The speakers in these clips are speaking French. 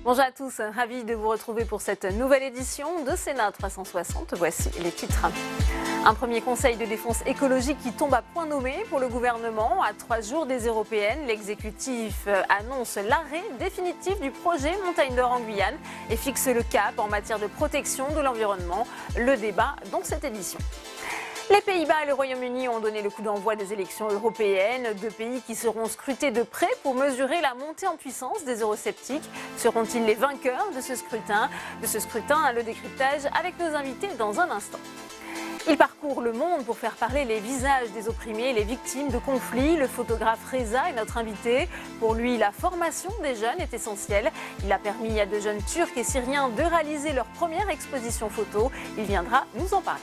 Bonjour à tous, ravi de vous retrouver pour cette nouvelle édition de Sénat 360. Voici les titres. Un premier conseil de défense écologique qui tombe à point nommé pour le gouvernement. À 3 jours des européennes, l'exécutif annonce l'arrêt définitif du projet Montagne d'Or en Guyane et fixe le cap en matière de protection de l'environnement. Le débat dans cette édition. Les Pays-Bas et le Royaume-Uni ont donné le coup d'envoi des élections européennes, deux pays qui seront scrutés de près pour mesurer la montée en puissance des eurosceptiques. Seront-ils les vainqueurs de ce scrutin? Le décryptage avec nos invités dans un instant. Il parcourt le monde pour faire parler les visages des opprimés et les victimes de conflits. Le photographe Reza est notre invité. Pour lui, la formation des jeunes est essentielle. Il a permis à de jeunes Turcs et Syriens de réaliser leur première exposition photo. Il viendra nous en parler.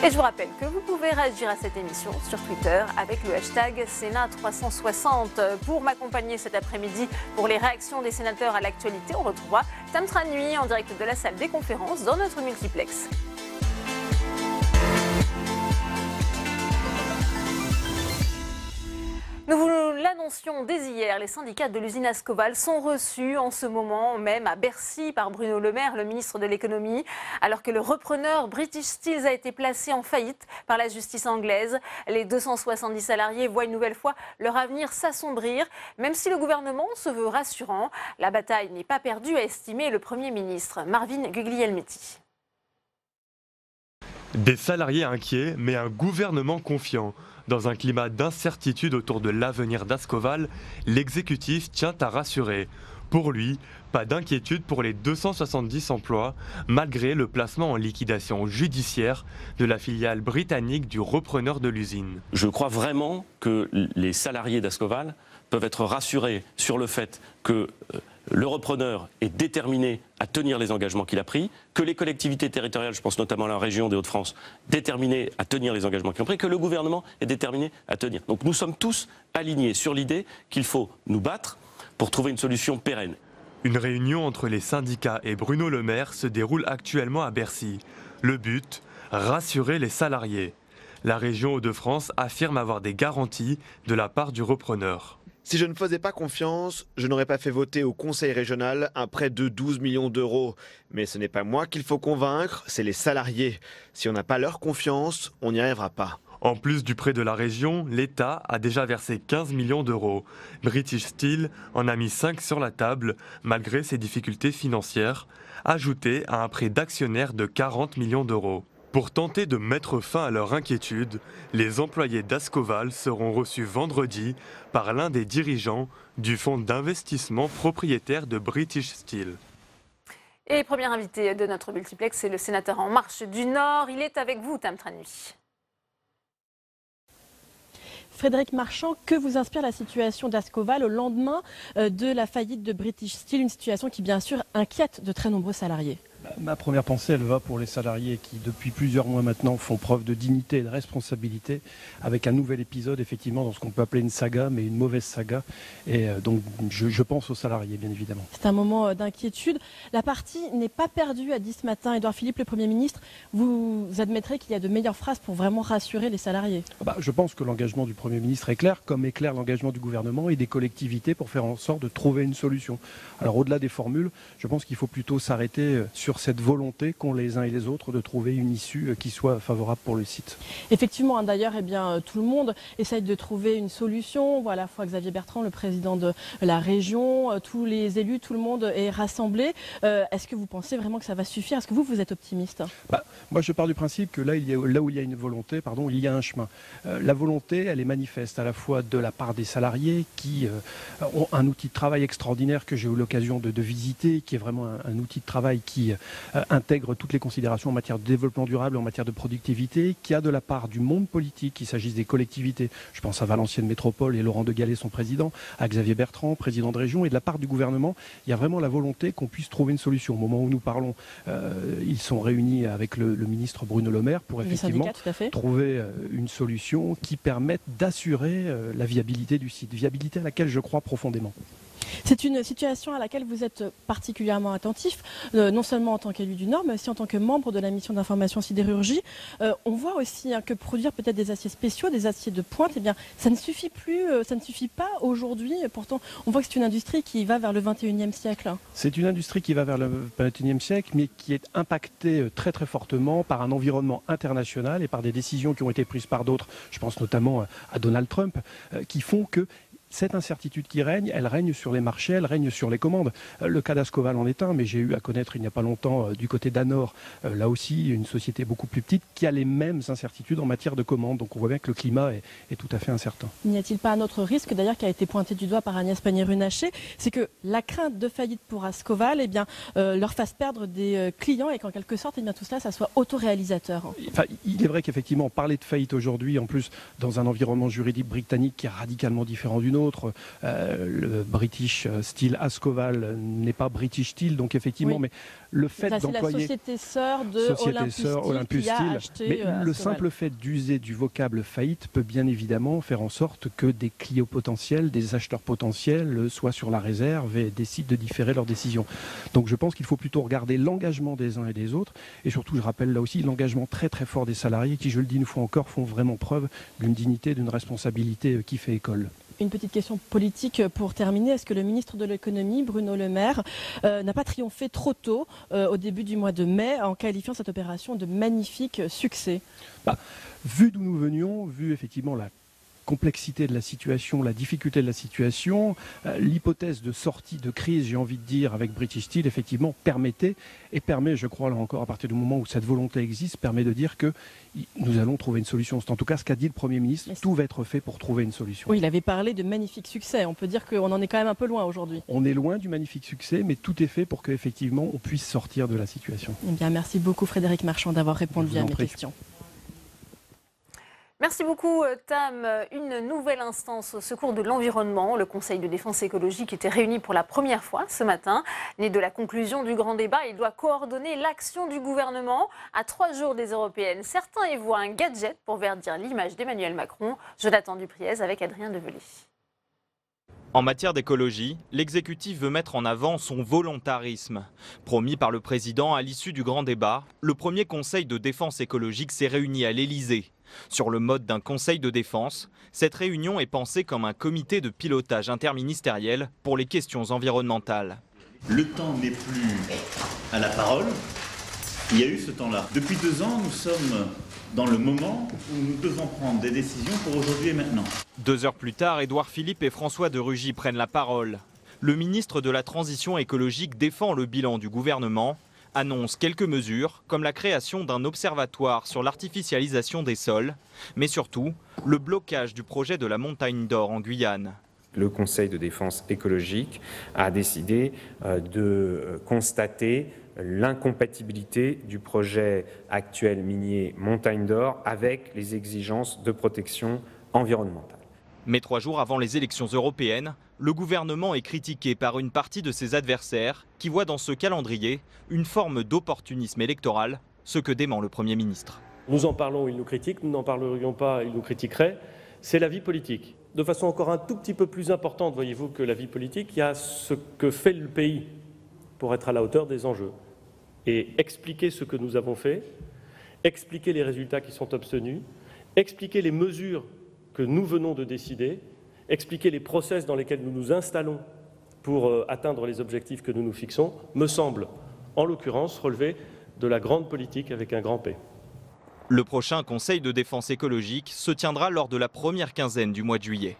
Et je vous rappelle que vous pouvez réagir à cette émission sur Twitter avec le hashtag Sénat360. Pour m'accompagner cet après-midi pour les réactions des sénateurs à l'actualité, on retrouvera Tam Tranui en direct de la salle des conférences dans notre multiplex. Nous vous l'annoncions dès hier, les syndicats de l'usine Ascoval sont reçus en ce moment même à Bercy par Bruno Le Maire, le ministre de l'économie, alors que le repreneur British Steel a été placé en faillite par la justice anglaise. Les 270 salariés voient une nouvelle fois leur avenir s'assombrir, même si le gouvernement se veut rassurant. La bataille n'est pas perdue, a estimé le Premier ministre Marvin Guglielmetti. Des salariés inquiets, mais un gouvernement confiant. Dans un climat d'incertitude autour de l'avenir d'Ascoval, l'exécutif tient à rassurer. Pour lui, pas d'inquiétude pour les 270 emplois, malgré le placement en liquidation judiciaire de la filiale britannique du repreneur de l'usine. Je crois vraiment que les salariés d'Ascoval peuvent être rassurés sur le fait que le repreneur est déterminé à tenir les engagements qu'il a pris, que les collectivités territoriales, je pense notamment à la région des Hauts-de-France, déterminées à tenir les engagements qu'ils ont pris, que le gouvernement est déterminé à tenir. Donc nous sommes tous alignés sur l'idée qu'il faut nous battre pour trouver une solution pérenne. Une réunion entre les syndicats et Bruno Le Maire se déroule actuellement à Bercy. Le but, rassurer les salariés. La région Hauts-de-France affirme avoir des garanties de la part du repreneur. Si je ne faisais pas confiance, je n'aurais pas fait voter au Conseil régional un prêt de 12 millions d'euros. Mais ce n'est pas moi qu'il faut convaincre, c'est les salariés. Si on n'a pas leur confiance, on n'y arrivera pas. En plus du prêt de la région, l'État a déjà versé 15 millions d'euros. British Steel en a mis 5 sur la table, malgré ses difficultés financières, ajouté à un prêt d'actionnaire de 40 millions d'euros. Pour tenter de mettre fin à leur inquiétude, les employés d'Ascoval seront reçus vendredi par l'un des dirigeants du fonds d'investissement propriétaire de British Steel. Et premier invité de notre multiplex, c'est le sénateur En Marche du Nord. Il est avec vous, Tam Tranui. Frédéric Marchand, que vous inspire la situation d'Ascoval au lendemain de la faillite de British Steel, une situation qui bien sûr inquiète de très nombreux salariés? Ma première pensée, elle va pour les salariés qui, depuis plusieurs mois maintenant, font preuve de dignité et de responsabilité, avec un nouvel épisode, effectivement, dans ce qu'on peut appeler une saga, mais une mauvaise saga. Et donc, je pense aux salariés, bien évidemment. C'est un moment d'inquiétude. La partie n'est pas perdue, a dit ce matin Édouard Philippe, le Premier ministre. Vous admettrez qu'il y a de meilleures phrases pour vraiment rassurer les salariés? Je pense que l'engagement du Premier ministre est clair, comme est clair l'engagement du gouvernement et des collectivités pour faire en sorte de trouver une solution. Alors, au-delà des formules, je pense qu'il faut plutôt s'arrêter sur cette volonté qu'ont les uns et les autres de trouver une issue qui soit favorable pour le site. Effectivement, d'ailleurs, tout le monde essaye de trouver une solution. On voit à la fois Xavier Bertrand, le président de la région, tous les élus, tout le monde est rassemblé. Est-ce que vous pensez vraiment que ça va suffire? Est-ce que vous êtes optimiste? Moi, je pars du principe que là où il y a une volonté, il y a un chemin. La volonté, elle est manifeste à la fois de la part des salariés qui ont un outil de travail extraordinaire que j'ai eu l'occasion de visiter, qui est vraiment un outil de travail qui intègre toutes les considérations en matière de développement durable, en matière de productivité, qui a de la part du monde politique, qu'il s'agisse des collectivités, je pense à Valenciennes Métropole et Laurent de Gallet, son président, à Xavier Bertrand, président de région, et de la part du gouvernement, il y a vraiment la volonté qu'on puisse trouver une solution. Au moment où nous parlons, ils sont réunis avec le ministre Bruno Le Maire pour effectivement trouver une solution qui permette d'assurer la viabilité du site, viabilité à laquelle je crois profondément. C'est une situation à laquelle vous êtes particulièrement attentif, non seulement en tant qu'élu du Nord, mais aussi en tant que membre de la mission d'information sidérurgie. On voit aussi que produire peut-être des aciers spéciaux, des aciers de pointe, eh bien, ça ne suffit plus, ça ne suffit pas aujourd'hui. Pourtant, on voit que c'est une industrie qui va vers le 21e siècle. C'est une industrie qui va vers le 21e siècle, mais qui est impactée très très fortement par un environnement international et par des décisions qui ont été prises par d'autres. Je pense notamment à Donald Trump, qui font que cette incertitude qui règne, elle règne sur les marchés, elle règne sur les commandes. Le cas d'Ascoval en est un, mais j'ai eu à connaître il n'y a pas longtemps du côté d'Anor, là aussi une société beaucoup plus petite qui a les mêmes incertitudes en matière de commandes. Donc on voit bien que le climat est tout à fait incertain. N'y a-t-il pas un autre risque d'ailleurs qui a été pointé du doigt par Agnès Pannier-Runacher, c'est que la crainte de faillite pour Ascoval eh bien, leur fasse perdre des clients et qu'en quelque sorte eh bien, tout cela ça soit autoréalisateur. Enfin, il est vrai qu'effectivement parler de faillite aujourd'hui, en plus dans un environnement juridique britannique qui est radicalement différent du nôtre, le British Steel Ascoval n'est pas British Steel, donc effectivement, oui. Mais le fait d'employer... C'est la société sœur de Olympus Steel, mais le simple fait d'user du vocable faillite peut bien évidemment faire en sorte que des clients potentiels, des acheteurs potentiels soient sur la réserve et décident de différer leurs décisions. Donc je pense qu'il faut plutôt regarder l'engagement des uns et des autres, et surtout je rappelle là aussi l'engagement très très fort des salariés qui, je le dis une fois encore, font vraiment preuve d'une dignité, d'une responsabilité qui fait école. Une petite question politique pour terminer. Est-ce que le ministre de l'économie, Bruno Le Maire, n'a pas triomphé trop tôt au début du mois de mai en qualifiant cette opération de magnifique succès? Vu d'où nous venions, vu effectivement la complexité de la situation, la difficulté de la situation, l'hypothèse de sortie de crise, j'ai envie de dire, avec British Steel, effectivement, permet, je crois, là encore, à partir du moment où cette volonté existe, permet de dire que nous allons trouver une solution. C'est en tout cas ce qu'a dit le Premier ministre, tout va être fait pour trouver une solution. Oui, il avait parlé de magnifique succès. On peut dire qu'on en est quand même un peu loin aujourd'hui. On est loin du magnifique succès, mais tout est fait pour qu'effectivement, on puisse sortir de la situation. Eh bien, merci beaucoup Frédéric Marchand d'avoir répondu à mes questions. Merci beaucoup Tam. Une nouvelle instance au secours de l'environnement, le Conseil de défense écologique, était réuni pour la première fois ce matin. Né de la conclusion du grand débat, il doit coordonner l'action du gouvernement à 3 jours des européennes. Certains y voient un gadget pour verdir l'image d'Emmanuel Macron. Jonathan Dupriez avec Adrien Develay. En matière d'écologie, l'exécutif veut mettre en avant son volontarisme. Promis par le président à l'issue du grand débat, le premier conseil de défense écologique s'est réuni à l'Elysée. Sur le mode d'un conseil de défense, cette réunion est pensée comme un comité de pilotage interministériel pour les questions environnementales. Le temps n'est plus à la parole, il y a eu ce temps-là. Depuis 2 ans, nous sommes dans le moment où nous devons prendre des décisions pour aujourd'hui et maintenant. 2 heures plus tard, Édouard Philippe et François de Rugy prennent la parole. Le ministre de la Transition écologique défend le bilan du gouvernement, annonce quelques mesures, comme la création d'un observatoire sur l'artificialisation des sols, mais surtout le blocage du projet de la Montagne d'Or en Guyane. Le Conseil de défense écologique a décidé de constater l'incompatibilité du projet actuel minier Montagne d'Or avec les exigences de protection environnementale. Mais 3 jours avant les élections européennes, le gouvernement est critiqué par une partie de ses adversaires qui voient dans ce calendrier une forme d'opportunisme électoral, ce que dément le Premier ministre. Nous en parlons, ils nous critiquent, nous n'en parlerions pas, ils nous critiqueraient. C'est la vie politique. De façon encore un tout petit peu plus importante, voyez-vous, que la vie politique, il y a ce que fait le pays pour être à la hauteur des enjeux. Et expliquer ce que nous avons fait, expliquer les résultats qui sont obtenus, expliquer les mesures que nous venons de décider, expliquer les process dans lesquels nous nous installons pour atteindre les objectifs que nous nous fixons, me semble, en l'occurrence, relever de la grande politique avec un grand P. Le prochain Conseil de défense écologique se tiendra lors de la première quinzaine du mois de juillet.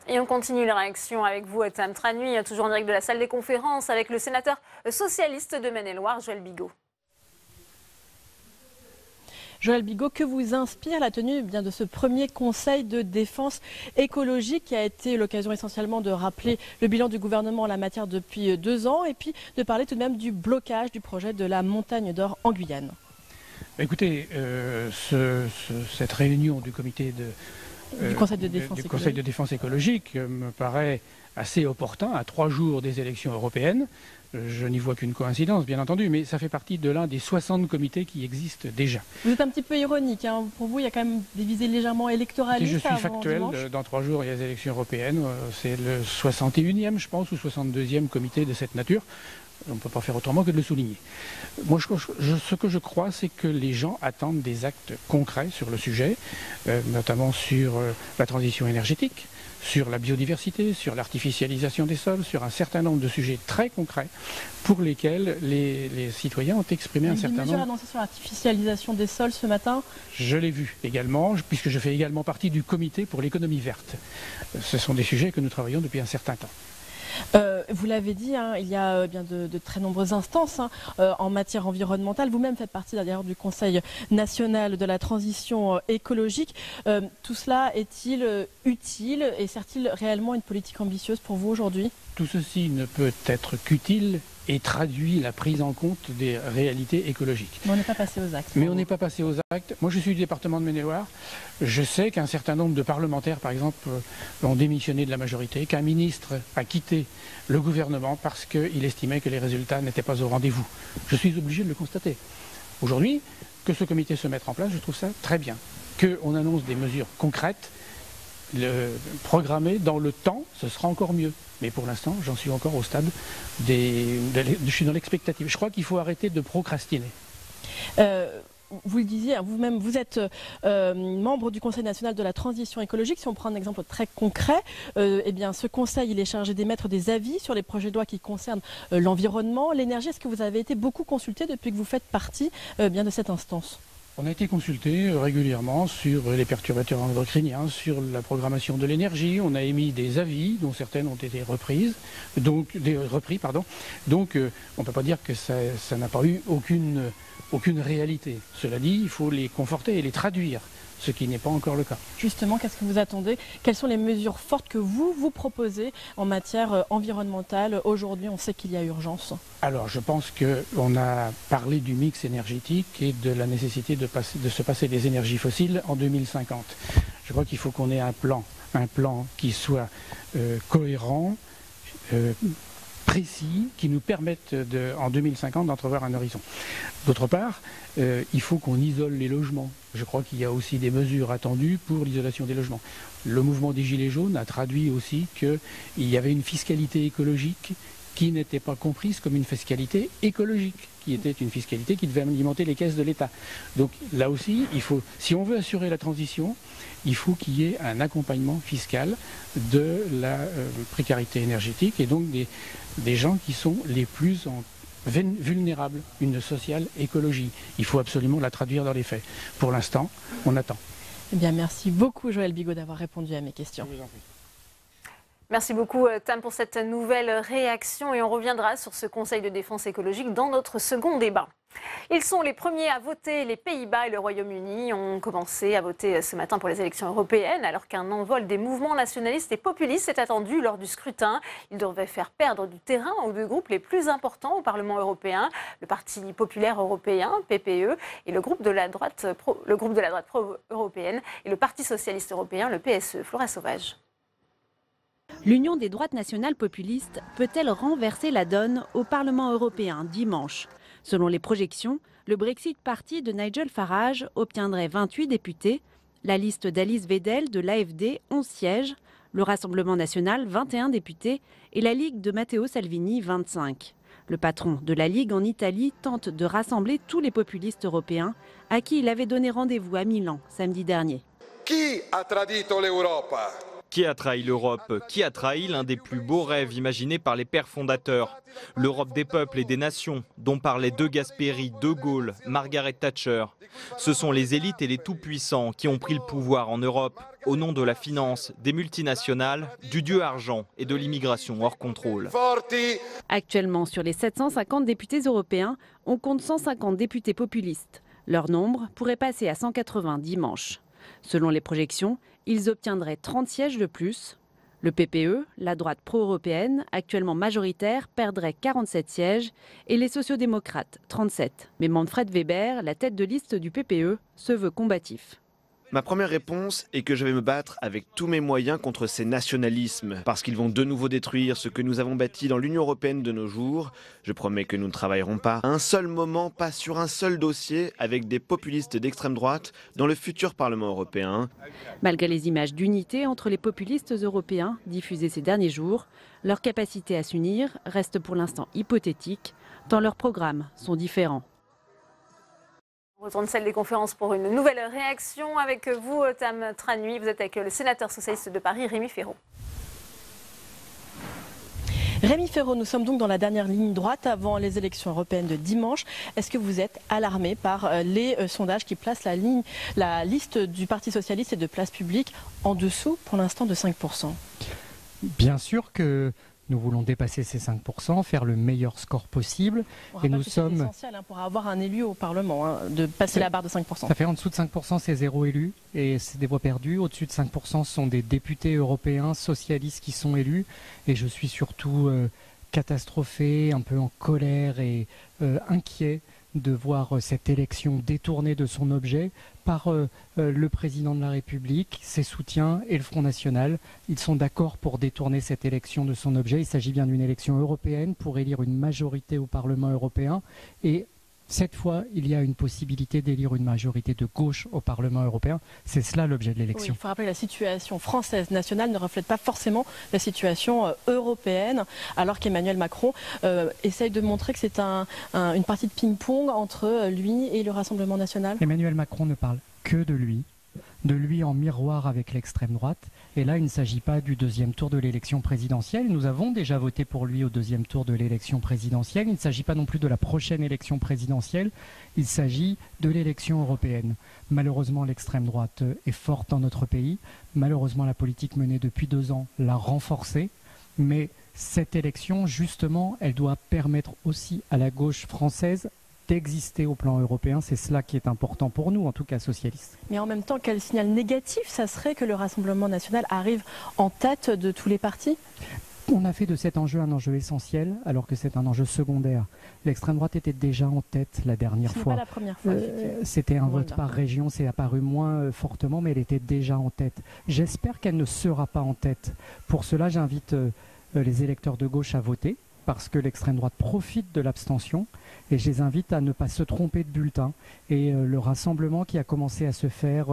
Et on continue la réaction avec vous, Tam Tranui, toujours en direct de la salle des conférences, avec le sénateur socialiste de Maine-et-Loire, Joël Bigot. Joël Bigot, que vous inspire la tenue de ce premier conseil de défense écologique qui a été l'occasion essentiellement de rappeler le bilan du gouvernement en la matière depuis 2 ans et puis de parler tout de même du blocage du projet de la Montagne d'Or en Guyane? Écoutez, cette réunion du comité du Conseil de défense écologique me paraît assez opportun à 3 jours des élections européennes. Je n'y vois qu'une coïncidence, bien entendu, mais ça fait partie de l'un des 60 comités qui existent déjà. Vous êtes un petit peu ironique, hein. Pour vous, il y a quand même des visées légèrement électoralistes. Et je suis avant factuel, dimanche. dans 3 jours, il y a les élections européennes. C'est le 61e, je pense, ou 62e comité de cette nature. On ne peut pas faire autrement que de le souligner. Moi, ce que je crois, c'est que les gens attendent des actes concrets sur le sujet, notamment sur la transition énergétique, sur la biodiversité, sur l'artificialisation des sols, sur un certain nombre de sujets très concrets pour lesquels les citoyens ont exprimé un certain nombre. Une mesure annoncée sur l'artificialisation des sols ce matin. Je l'ai vu également, puisque je fais également partie du comité pour l'économie verte. Ce sont des sujets que nous travaillons depuis un certain temps. Vous l'avez dit, hein, il y a bien de très nombreuses instances en matière environnementale. Vous-même faites partie d'ailleurs du Conseil national de la transition écologique. Tout cela est-il utile et sert-il réellement une politique ambitieuse pour vous aujourd'hui? Tout ceci ne peut être qu'utile et traduit la prise en compte des réalités écologiques. Mais on n'est pas passé aux actes. Mais on n'est pas passé aux actes. Moi, je suis du département de Maine-et-Loire. Je sais qu'un certain nombre de parlementaires, par exemple, ont démissionné de la majorité, qu'un ministre a quitté le gouvernement parce qu'il estimait que les résultats n'étaient pas au rendez-vous. Je suis obligé de le constater. Aujourd'hui, que ce comité se mette en place, je trouve ça très bien. Qu'on annonce des mesures concrètes, programmées dans le temps, ce sera encore mieux. Mais pour l'instant, j'en suis encore au stade je suis dans l'expectative. Je crois qu'il faut arrêter de procrastiner. Vous le disiez, vous-même, vous êtes membre du Conseil national de la transition écologique. Si on prend un exemple très concret, eh bien, ce conseil il est chargé d'émettre des avis sur les projets de loi qui concernent l'environnement, l'énergie. Est-ce que vous avez été beaucoup consulté depuis que vous faites partie bien de cette instance ? On a été consulté régulièrement sur les perturbateurs endocriniens, sur la programmation de l'énergie. On a émis des avis, dont certaines ont été repris. Donc, on ne peut pas dire que ça n'a pas eu aucune réalité. Cela dit, il faut les conforter et les traduire, ce qui n'est pas encore le cas. Justement, qu'est-ce que vous attendez? Quelles sont les mesures fortes que vous proposez en matière environnementale? Aujourd'hui, on sait qu'il y a urgence. Alors, je pense qu'on a parlé du mix énergétique et de la nécessité de se passer des énergies fossiles en 2050. Je crois qu'il faut qu'on ait un plan qui soit cohérent, précis, qui nous permette en 2050 d'entrevoir un horizon. D'autre part, il faut qu'on isole les logements. Je crois qu'il y a aussi des mesures attendues pour l'isolation des logements. Le mouvement des Gilets jaunes a traduit aussi qu'il y avait une fiscalité écologique qui n'était pas comprise comme une fiscalité écologique, qui était une fiscalité qui devait alimenter les caisses de l'État. Donc là aussi, si on veut assurer la transition, il faut qu'il y ait un accompagnement fiscal de la précarité énergétique et donc des gens qui sont les plus vulnérables, une sociale écologie. Il faut absolument la traduire dans les faits. Pour l'instant, on attend. Eh bien, merci beaucoup Joël Bigot d'avoir répondu à mes questions. Je vous en prie. Merci beaucoup Tam pour cette nouvelle réaction et on reviendra sur ce Conseil de défense écologique dans notre second débat. Ils sont les premiers à voter. Les Pays-Bas et le Royaume-Uni ont commencé à voter ce matin pour les élections européennes alors qu'un envol des mouvements nationalistes et populistes est attendu lors du scrutin. Il devrait faire perdre du terrain aux deux groupes les plus importants au Parlement européen, le Parti populaire européen, PPE, et le groupe de la droite pro-européenne et le Parti socialiste européen, le PSE. Flora Sauvage. L'Union des droites nationales populistes peut-elle renverser la donne au Parlement européen dimanche? Selon les projections, le Brexit Party de Nigel Farage obtiendrait 28 députés, la liste d'Alice Weidel de l'AfD 11 sièges, le Rassemblement national 21 députés et la Ligue de Matteo Salvini 25. Le patron de la Ligue en Italie tente de rassembler tous les populistes européens à qui il avait donné rendez-vous à Milan samedi dernier. Qui a tradito l'Europa ? Qui a trahi l'Europe? Qui a trahi l'un des plus beaux rêves imaginés par les pères fondateurs? L'Europe des peuples et des nations, dont parlaient De Gasperi, De Gaulle, Margaret Thatcher. Ce sont les élites et les tout-puissants qui ont pris le pouvoir en Europe au nom de la finance, des multinationales, du dieu argent et de l'immigration hors contrôle. Actuellement, sur les 750 députés européens, on compte 150 députés populistes. Leur nombre pourrait passer à 180 dimanche. Selon les projections, ils obtiendraient 30 sièges de plus. Le PPE, la droite pro-européenne, actuellement majoritaire, perdrait 47 sièges et les sociodémocrates 37. Mais Manfred Weber, la tête de liste du PPE, se veut combatif. Ma première réponse est que je vais me battre avec tous mes moyens contre ces nationalismes, parce qu'ils vont de nouveau détruire ce que nous avons bâti dans l'Union européenne de nos jours. Je promets que nous ne travaillerons pas à un seul moment, pas sur un seul dossier, avec des populistes d'extrême droite dans le futur Parlement européen. Malgré les images d'unité entre les populistes européens diffusées ces derniers jours, leur capacité à s'unir reste pour l'instant hypothétique, tant leurs programmes sont différents. On retourne celle des conférences pour une nouvelle réaction avec vous, Tam Tranui. Vous êtes avec le sénateur socialiste de Paris, Rémi Féraud. Rémi Féraud, nous sommes donc dans la dernière ligne droite avant les élections européennes de dimanche. Est-ce que vous êtes alarmé par les sondages qui placent la liste du Parti socialiste et de Place Publique en dessous, pour l'instant, de 5%? Bien sûr que nous voulons dépasser ces 5%, faire le meilleur score possible. Et nous sommes... C'est essentiel pour avoir un élu au Parlement, de passer la barre de 5%. Ça fait en dessous de 5%, c'est 0 élu et c'est des voix perdues. Au-dessus de 5%, ce sont des députés européens socialistes qui sont élus. Et je suis surtout catastrophé, un peu en colère et inquiet de voir cette élection détournée de son objet par le président de la République, ses soutiens et le Front National. Ils sont d'accord pour détourner cette élection de son objet. Il s'agit bien d'une élection européenne pour élire une majorité au Parlement européen. Et cette fois, il y a une possibilité d'élire une majorité de gauche au Parlement européen. C'est cela l'objet de l'élection. Oui, il faut rappeler que la situation française nationale ne reflète pas forcément la situation européenne, alors qu'Emmanuel Macron essaye de montrer que c'est une partie de ping-pong entre lui et le Rassemblement national. Emmanuel Macron ne parle que de lui en miroir avec l'extrême droite. Et là, il ne s'agit pas du deuxième tour de l'élection présidentielle. Nous avons déjà voté pour lui au deuxième tour de l'élection présidentielle. Il ne s'agit pas non plus de la prochaine élection présidentielle. Il s'agit de l'élection européenne. Malheureusement, l'extrême droite est forte dans notre pays. Malheureusement, la politique menée depuis 2 ans l'a renforcée. Mais cette élection, justement, elle doit permettre aussi à la gauche française d'exister au plan européen. C'est cela qui est important pour nous, en tout cas socialistes. Mais en même temps, quel signal négatif ça serait que le Rassemblement national arrive en tête de tous les partis? On a fait de cet enjeu un enjeu essentiel, alors que c'est un enjeu secondaire. L'extrême droite était déjà en tête la dernière fois. Ce n'est pas la première fois. C'était un vote par région, c'est apparu moins fortement, mais elle était déjà en tête. J'espère qu'elle ne sera pas en tête. Pour cela, j'invite les électeurs de gauche à voter, parce que l'extrême droite profite de l'abstention. Et je les invite à ne pas se tromper de bulletin. Et le rassemblement qui a commencé à se faire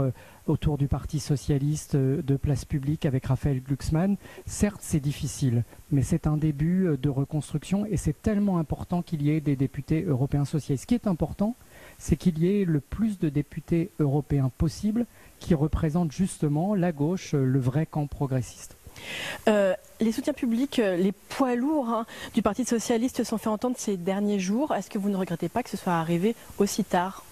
autour du Parti socialiste de Place Publique avec Raphaël Glucksmann, certes c'est difficile, mais c'est un début de reconstruction et c'est tellement important qu'il y ait des députés européens socialistes. Ce qui est important, c'est qu'il y ait le plus de députés européens possible qui représentent justement la gauche, le vrai camp progressiste. Les soutiens publics, les poids lourds du Parti socialiste se sont fait entendre ces derniers jours. Est-ce que vous ne regrettez pas que ce soit arrivé aussi tard?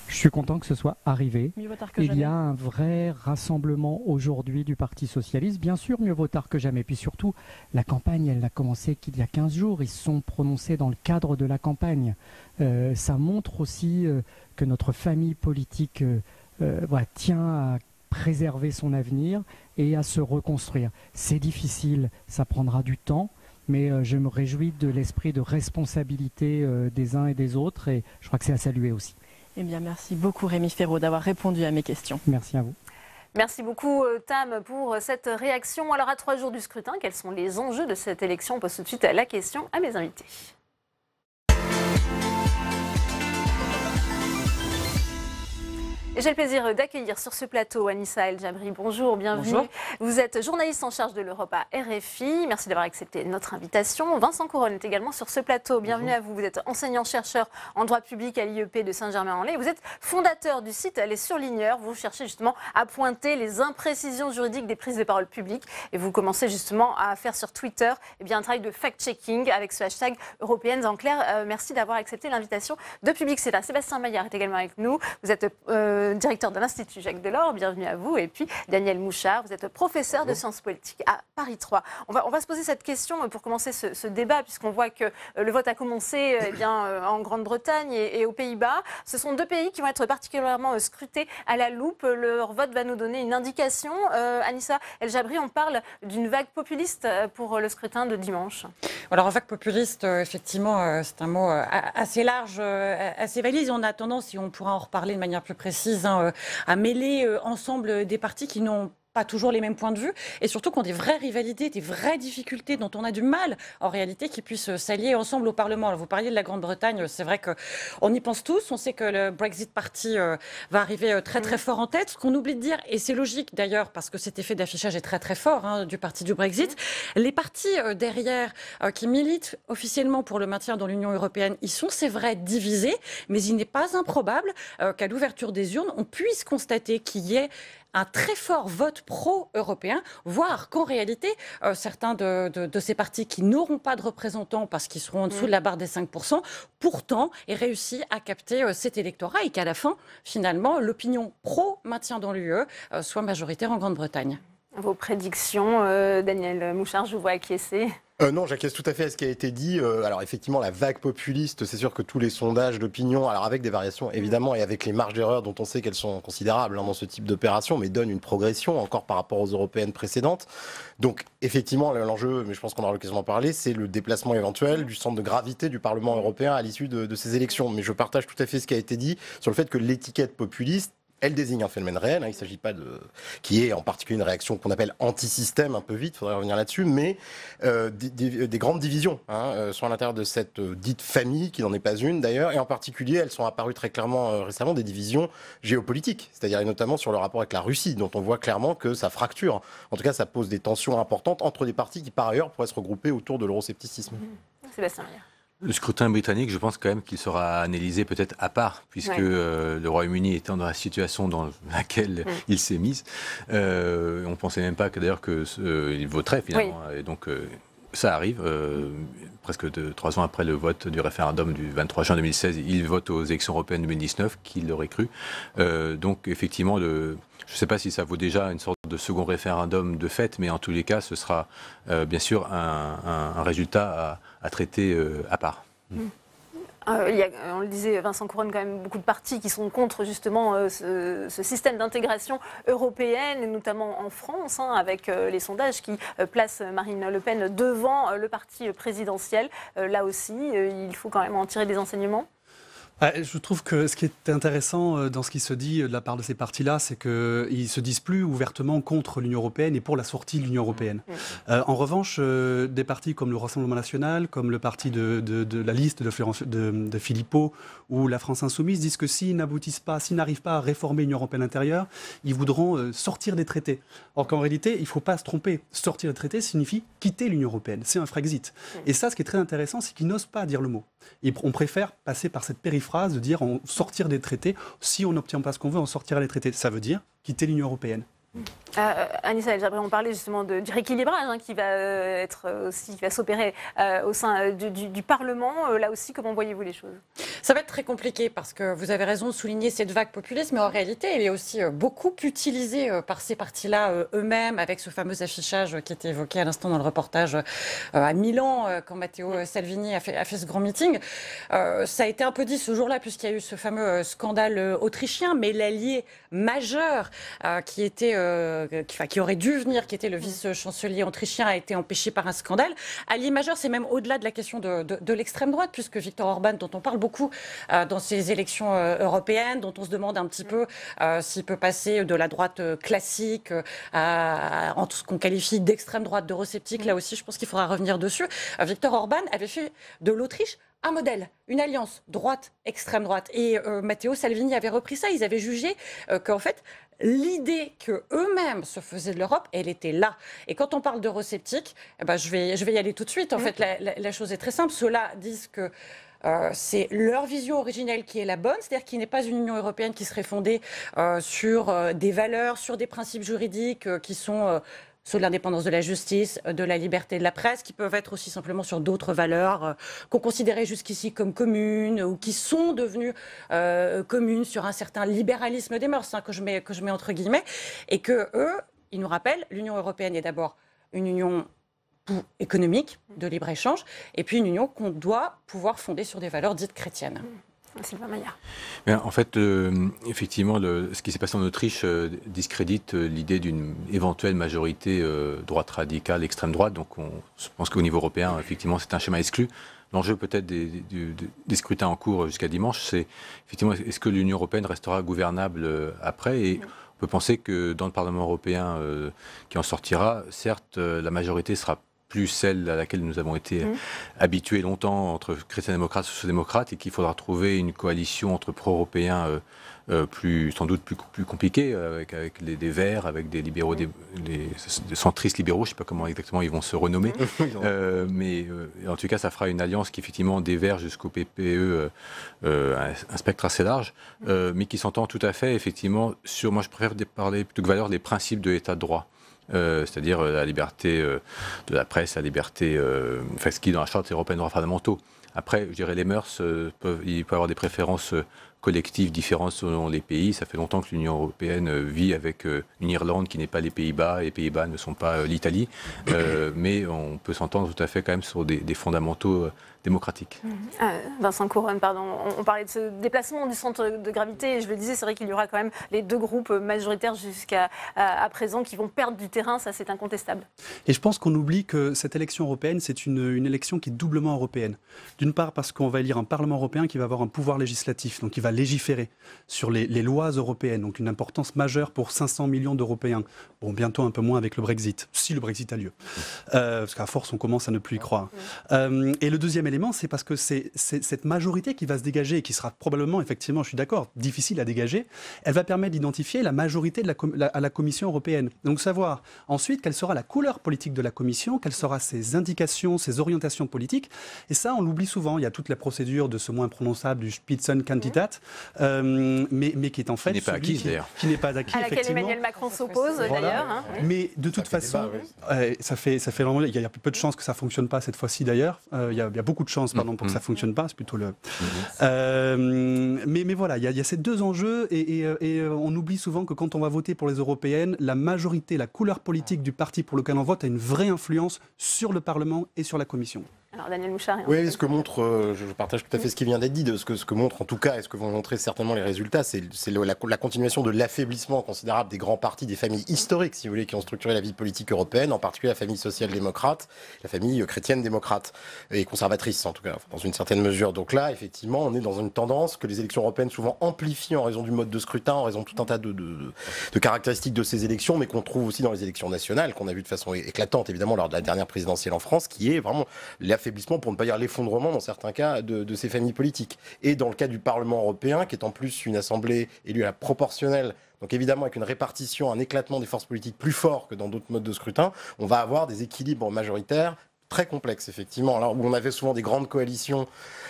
Je suis content que ce soit arrivé. Mieux vaut tard que Il jamais. y a un vrai rassemblement aujourd'hui du Parti socialiste. Bien sûr, mieux vaut tard que jamais. Puis surtout, la campagne, elle n'a commencé qu'il y a 15 jours. Ils se sont prononcés dans le cadre de la campagne. Ça montre aussi que notre famille politique tient à préserver son avenir et à se reconstruire. C'est difficile, ça prendra du temps, mais je me réjouis de l'esprit de responsabilité des uns et des autres et je crois que c'est à saluer aussi. Eh bien, merci beaucoup Rémi Féraud d'avoir répondu à mes questions. Merci à vous. Merci beaucoup Tam pour cette réaction. Alors à 3 jours du scrutin, quels sont les enjeux de cette élection? On pose tout de suite la question à mes invités. Et j'ai le plaisir d'accueillir sur ce plateau Anissa El Jabri. Bonjour, bienvenue. Bonjour. Vous êtes journaliste en charge de l'Europe à RFI. Merci d'avoir accepté notre invitation. Vincent Couronne est également sur ce plateau. Bienvenue à vous. Vous êtes enseignant-chercheur en droit public à l'IEP de Saint-Germain-en-Laye. Vous êtes fondateur du site Les Surligneurs. Vous cherchez justement à pointer les imprécisions juridiques des prises de parole publiques. Et vous commencez justement à faire sur Twitter un travail de fact-checking avec ce hashtag européenne en clair. Merci d'avoir accepté l'invitation de Public Sénat. Sébastien Maillard est également avec nous. Vous êtes directeur de l'Institut Jacques Delors, bienvenue à vous. Et puis Daniel Mouchard, vous êtes professeur de sciences politiques à Paris 3. On va se poser cette question pour commencer ce débat, puisqu'on voit que le vote a commencé en Grande-Bretagne et aux Pays-Bas. Ce sont 2 pays qui vont être particulièrement scrutés à la loupe. Leur vote va nous donner une indication. Anissa El Jabri, on parle d'une vague populiste pour le scrutin de dimanche. Alors, vague populiste, effectivement, c'est un mot assez large, assez valise. On a tendance, et on pourra en reparler de manière plus précise, vise à mêler ensemble des partis qui n'ont pas toujours les mêmes points de vue, et surtout qui ont des vraies rivalités, des vraies difficultés dont on a du mal, en réalité, qui puissent s'allier ensemble au Parlement. Alors, vous parliez de la Grande-Bretagne, c'est vrai qu'on y pense tous, on sait que le Brexit Party va arriver très très fort en tête. Ce qu'on oublie de dire, et c'est logique d'ailleurs, parce que cet effet d'affichage est très très fort du parti du Brexit, les partis derrière qui militent officiellement pour le maintien dans l'Union européenne, ils sont, c'est vrai, divisés, mais il n'est pas improbable qu'à l'ouverture des urnes, on puisse constater qu'il y ait un très fort vote pro-européen, voire qu'en réalité, certains de ces partis qui n'auront pas de représentants parce qu'ils seront en dessous de la barre des 5%, pourtant aient réussi à capter cet électorat et qu'à la fin, finalement, l'opinion pro-maintien dans l'UE soit majoritaire en Grande-Bretagne. Vos prédictions, Daniel Mouchard, je vous vois acquiescer. Non, j'acquiesce tout à fait à ce qui a été dit. Alors effectivement, la vague populiste, c'est sûr que tous les sondages d'opinion, alors avec des variations évidemment et avec les marges d'erreur dont on sait qu'elles sont considérables dans ce type d'opération, mais donnent une progression encore par rapport aux européennes précédentes. Donc effectivement, l'enjeu, mais je pense qu'on aura l'occasion d'en parler, c'est le déplacement éventuel du centre de gravité du Parlement européen à l'issue de ces élections. Mais je partage tout à fait ce qui a été dit sur le fait que l'étiquette populiste, elle désigne un phénomène réel, il ne s'agit pas qui est en particulier une réaction qu'on appelle anti-système, un peu vite, il faudrait revenir là-dessus, mais des grandes divisions sont à l'intérieur de cette dite famille, qui n'en est pas une d'ailleurs, et en particulier, elles sont apparues très clairement récemment, des divisions géopolitiques, c'est-à-dire et notamment sur le rapport avec la Russie, dont on voit clairement que ça fracture. En tout cas, ça pose des tensions importantes entre des partis qui, par ailleurs, pourraient se regrouper autour de l'euroscepticisme. Sébastien Lerre. Le scrutin britannique, je pense quand même qu'il sera analysé peut-être à part, puisque le Royaume-Uni étant dans la situation dans laquelle il s'est mis, on ne pensait même pas d'ailleurs qu'il voterait finalement. Et donc ça arrive, presque 3 ans après le vote du référendum du 23 juin 2016, il vote aux élections européennes 2019, qui l'aurait cru. Donc effectivement, je ne sais pas si ça vaut déjà une sorte de second référendum de fait, mais en tous les cas, ce sera bien sûr un résultat à traiter à part. On le disait, Vincent Couronne, quand même beaucoup de partis qui sont contre justement ce système d'intégration européenne, et notamment en France, avec les sondages qui placent Marine Le Pen devant le parti présidentiel. Là aussi, il faut quand même en tirer des enseignements. Je trouve que ce qui est intéressant dans ce qui se dit de la part de ces partis-là, c'est qu'ils ne se disent plus ouvertement contre l'Union européenne et pour la sortie de l'Union européenne. En revanche, des partis comme le Rassemblement national, comme le parti de la liste de Philippot ou la France insoumise disent que s'ils n'aboutissent pas, s'ils n'arrivent pas à réformer l'Union européenne intérieure, ils voudront sortir des traités. Or qu'en réalité, il ne faut pas se tromper. Sortir des traités signifie quitter l'Union européenne. C'est un Frexit. Et ça, ce qui est très intéressant, c'est qu'ils n'osent pas dire le mot. On préfère passer par cette périphrase de dire sortir des traités. Si on n'obtient pas ce qu'on veut, on sortira des traités. Ça veut dire quitter l'Union européenne. Anissa El Jabri, on parlait justement du rééquilibrage qui va s'opérer au sein du Parlement. Là aussi, comment voyez-vous les choses? Ça va être très compliqué parce que vous avez raison de souligner cette vague populiste, mais en réalité, elle est aussi beaucoup utilisée par ces partis-là eux-mêmes, avec ce fameux affichage qui était évoqué à l'instant dans le reportage à Milan, quand Matteo Salvini a fait ce grand meeting. Ça a été un peu dit ce jour-là, puisqu'il y a eu ce fameux scandale autrichien, mais l'allié majeur qui aurait dû venir, qui était le vice-chancelier autrichien, a été empêché par un scandale. Allié majeur, c'est même au-delà de la question de l'extrême droite, puisque Viktor Orban, dont on parle beaucoup dans ces élections européennes, dont on se demande un petit peu s'il peut passer de la droite classique en tout ce qu'on qualifie d'extrême droite, d'eurosceptique, là aussi, je pense qu'il faudra revenir dessus. Viktor Orban avait fait de l'Autriche un modèle, une alliance droite-extrême droite. Et Matteo Salvini avait repris ça. Ils avaient jugé qu'en fait, l'idée qu'eux-mêmes se faisaient de l'Europe, elle était là. Et quand on parle d'eurosceptiques, je vais y aller tout de suite. En fait, la chose est très simple. Ceux-là disent que c'est leur vision originelle qui est la bonne, c'est-à-dire qu'il n'est pas une Union européenne qui serait fondée sur des valeurs, sur des principes juridiques qui sont sur l'indépendance de la justice, de la liberté de la presse, qui peuvent être aussi simplement sur d'autres valeurs qu'on considérait jusqu'ici comme communes ou qui sont devenues communes sur un certain libéralisme des mœurs, que je mets entre guillemets, et que eux, ils nous rappellent, l'Union européenne est d'abord une union économique, de libre-échange, et puis une union qu'on doit pouvoir fonder sur des valeurs dites chrétiennes. Sylvain Maillard. En fait, effectivement, ce qui s'est passé en Autriche discrédite l'idée d'une éventuelle majorité droite radicale, extrême droite. Donc, je pense qu'au niveau européen, effectivement, c'est un schéma exclu. l'enjeu peut-être des scrutins en cours jusqu'à dimanche, c'est effectivement est-ce que l'Union européenne restera gouvernable après et on peut penser que dans le Parlement européen qui en sortira, certes, la majorité sera plus celle à laquelle nous avons été habitués longtemps entre chrétiens-démocrates et sociaux-démocrates et qu'il faudra trouver une coalition entre pro-européens sans doute plus compliquée avec des Verts, avec des libéraux, des centristes libéraux, je ne sais pas comment exactement ils vont se renommer, mais en tout cas ça fera une alliance qui effectivement des Verts jusqu'au PPE, un spectre assez large, mais qui s'entend tout à fait effectivement sur, moi je préfère parler plutôt que valeur des principes de l'état de droit. C'est-à-dire la liberté de la presse, la liberté, ce qui est dans la Charte européenne des droits fondamentaux. Après, je dirais les mœurs, il peut y avoir des préférences collectives différentes selon les pays. Ça fait longtemps que l'Union européenne vit avec une Irlande qui n'est pas les Pays-Bas, et les Pays-Bas ne sont pas l'Italie, mais on peut s'entendre tout à fait quand même sur des fondamentaux démocratique. Vincent Couronne, pardon, on parlait de ce déplacement du centre de gravité et je le disais, c'est vrai qu'il y aura quand même les deux groupes majoritaires jusqu'à présent qui vont perdre du terrain, ça c'est incontestable. Et je pense qu'on oublie que cette élection européenne, c'est une élection qui est doublement européenne. D'une part parce qu'on va élire un Parlement européen qui va avoir un pouvoir législatif, donc qui va légiférer sur les lois européennes, donc une importance majeure pour 500 millions d'Européens. Bon, bientôt un peu moins avec le Brexit, si le Brexit a lieu. Parce qu'à force, on commence à ne plus y croire. Et le deuxième élément, c'est parce que c'est cette majorité qui va se dégager et qui sera probablement, effectivement, je suis d'accord, difficile à dégager, elle va permettre d'identifier la majorité à la Commission européenne. Donc savoir ensuite quelle sera la couleur politique de la Commission, quelles seront ses indications, ses orientations politiques. Et ça, on l'oublie souvent. Il y a toute la procédure de ce mot imprononçable du Spitzenkandidat, mais qui est en fait... Qui n'est pas acquis, d'ailleurs. Qui n'est pas acquis, à laquelle Emmanuel Macron s'oppose, d'ailleurs. Hein, oui. Mais de toute façon, ça fait vraiment... Il y a peu de chances que ça ne fonctionne pas cette fois-ci, d'ailleurs. Il y a beaucoup de chances, pardon, pour que ça ne fonctionne pas. C'est plutôt le... mais voilà, il y a ces deux enjeux et on oublie souvent que quand on va voter pour les européennes, la majorité, la couleur politique du parti pour lequel on vote a une vraie influence sur le Parlement et sur la Commission. Alors Daniel Mouchard. Oui, ce que montre, je partage tout à fait ce qui vient d'être dit, de ce que montre en tout cas, et ce que vont montrer certainement les résultats, c'est la continuation de l'affaiblissement considérable des grands partis, des familles historiques, si vous voulez, qui ont structuré la vie politique européenne, en particulier la famille social-démocrate, la famille chrétienne-démocrate, et conservatrice en tout cas, dans une certaine mesure. Donc là, effectivement, on est dans une tendance que les élections européennes souvent amplifient en raison du mode de scrutin, en raison de tout un tas de caractéristiques de ces élections, mais qu'on trouve aussi dans les élections nationales, qu'on a vu de façon éclatante, évidemment, lors de la dernière présidentielle en France, qui est vraiment l'affaiblissement, pour ne pas dire l'effondrement dans certains cas, de ces familles politiques. Et dans le cas du Parlement européen, qui est en plus une assemblée élue à la proportionnelle, donc évidemment avec une répartition, un éclatement des forces politiques plus fort que dans d'autres modes de scrutin, on va avoir des équilibres majoritaires très complexes, effectivement. Là où on avait souvent des grandes coalitions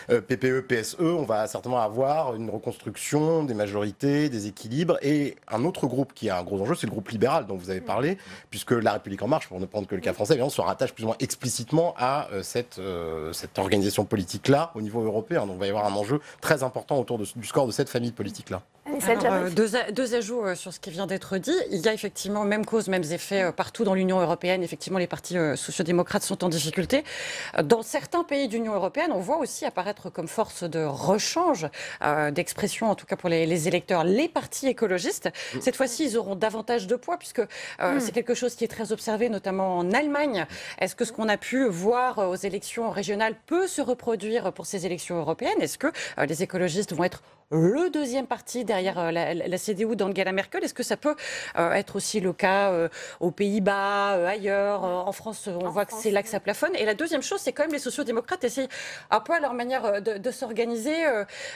PPE, PSE, on va certainement avoir une reconstruction des majorités, des équilibres. Et un autre groupe qui a un gros enjeu, c'est le groupe libéral dont vous avez parlé, puisque La République En Marche, pour ne prendre que le cas français, se rattache plus ou moins explicitement à cette organisation politique-là au niveau européen. Donc il va y avoir un enjeu très important autour du score de cette famille politique-là. Alors, deux ajouts sur ce qui vient d'être dit. Il y a effectivement même cause, mêmes effets partout dans l'Union européenne. Effectivement, les partis sociodémocrates sont en difficulté. Dans certains pays de l'Union européenne, on voit aussi apparaître comme force de rechange, d'expression en tout cas pour les électeurs, les partis écologistes. Cette fois-ci, ils auront davantage de poids puisque c'est quelque chose qui est très observé, notamment en Allemagne. Est-ce que ce qu'on a pu voir aux élections régionales peut se reproduire pour ces élections européennes? Est-ce que les écologistes vont être le deuxième parti derrière la CDU d'Angela Merkel? Est-ce que ça peut être aussi le cas aux Pays-Bas, ailleurs? En France, on voit que c'est là que ça plafonne. Et la deuxième chose, c'est quand même les sociodémocrates essayent un peu à leur manière de s'organiser.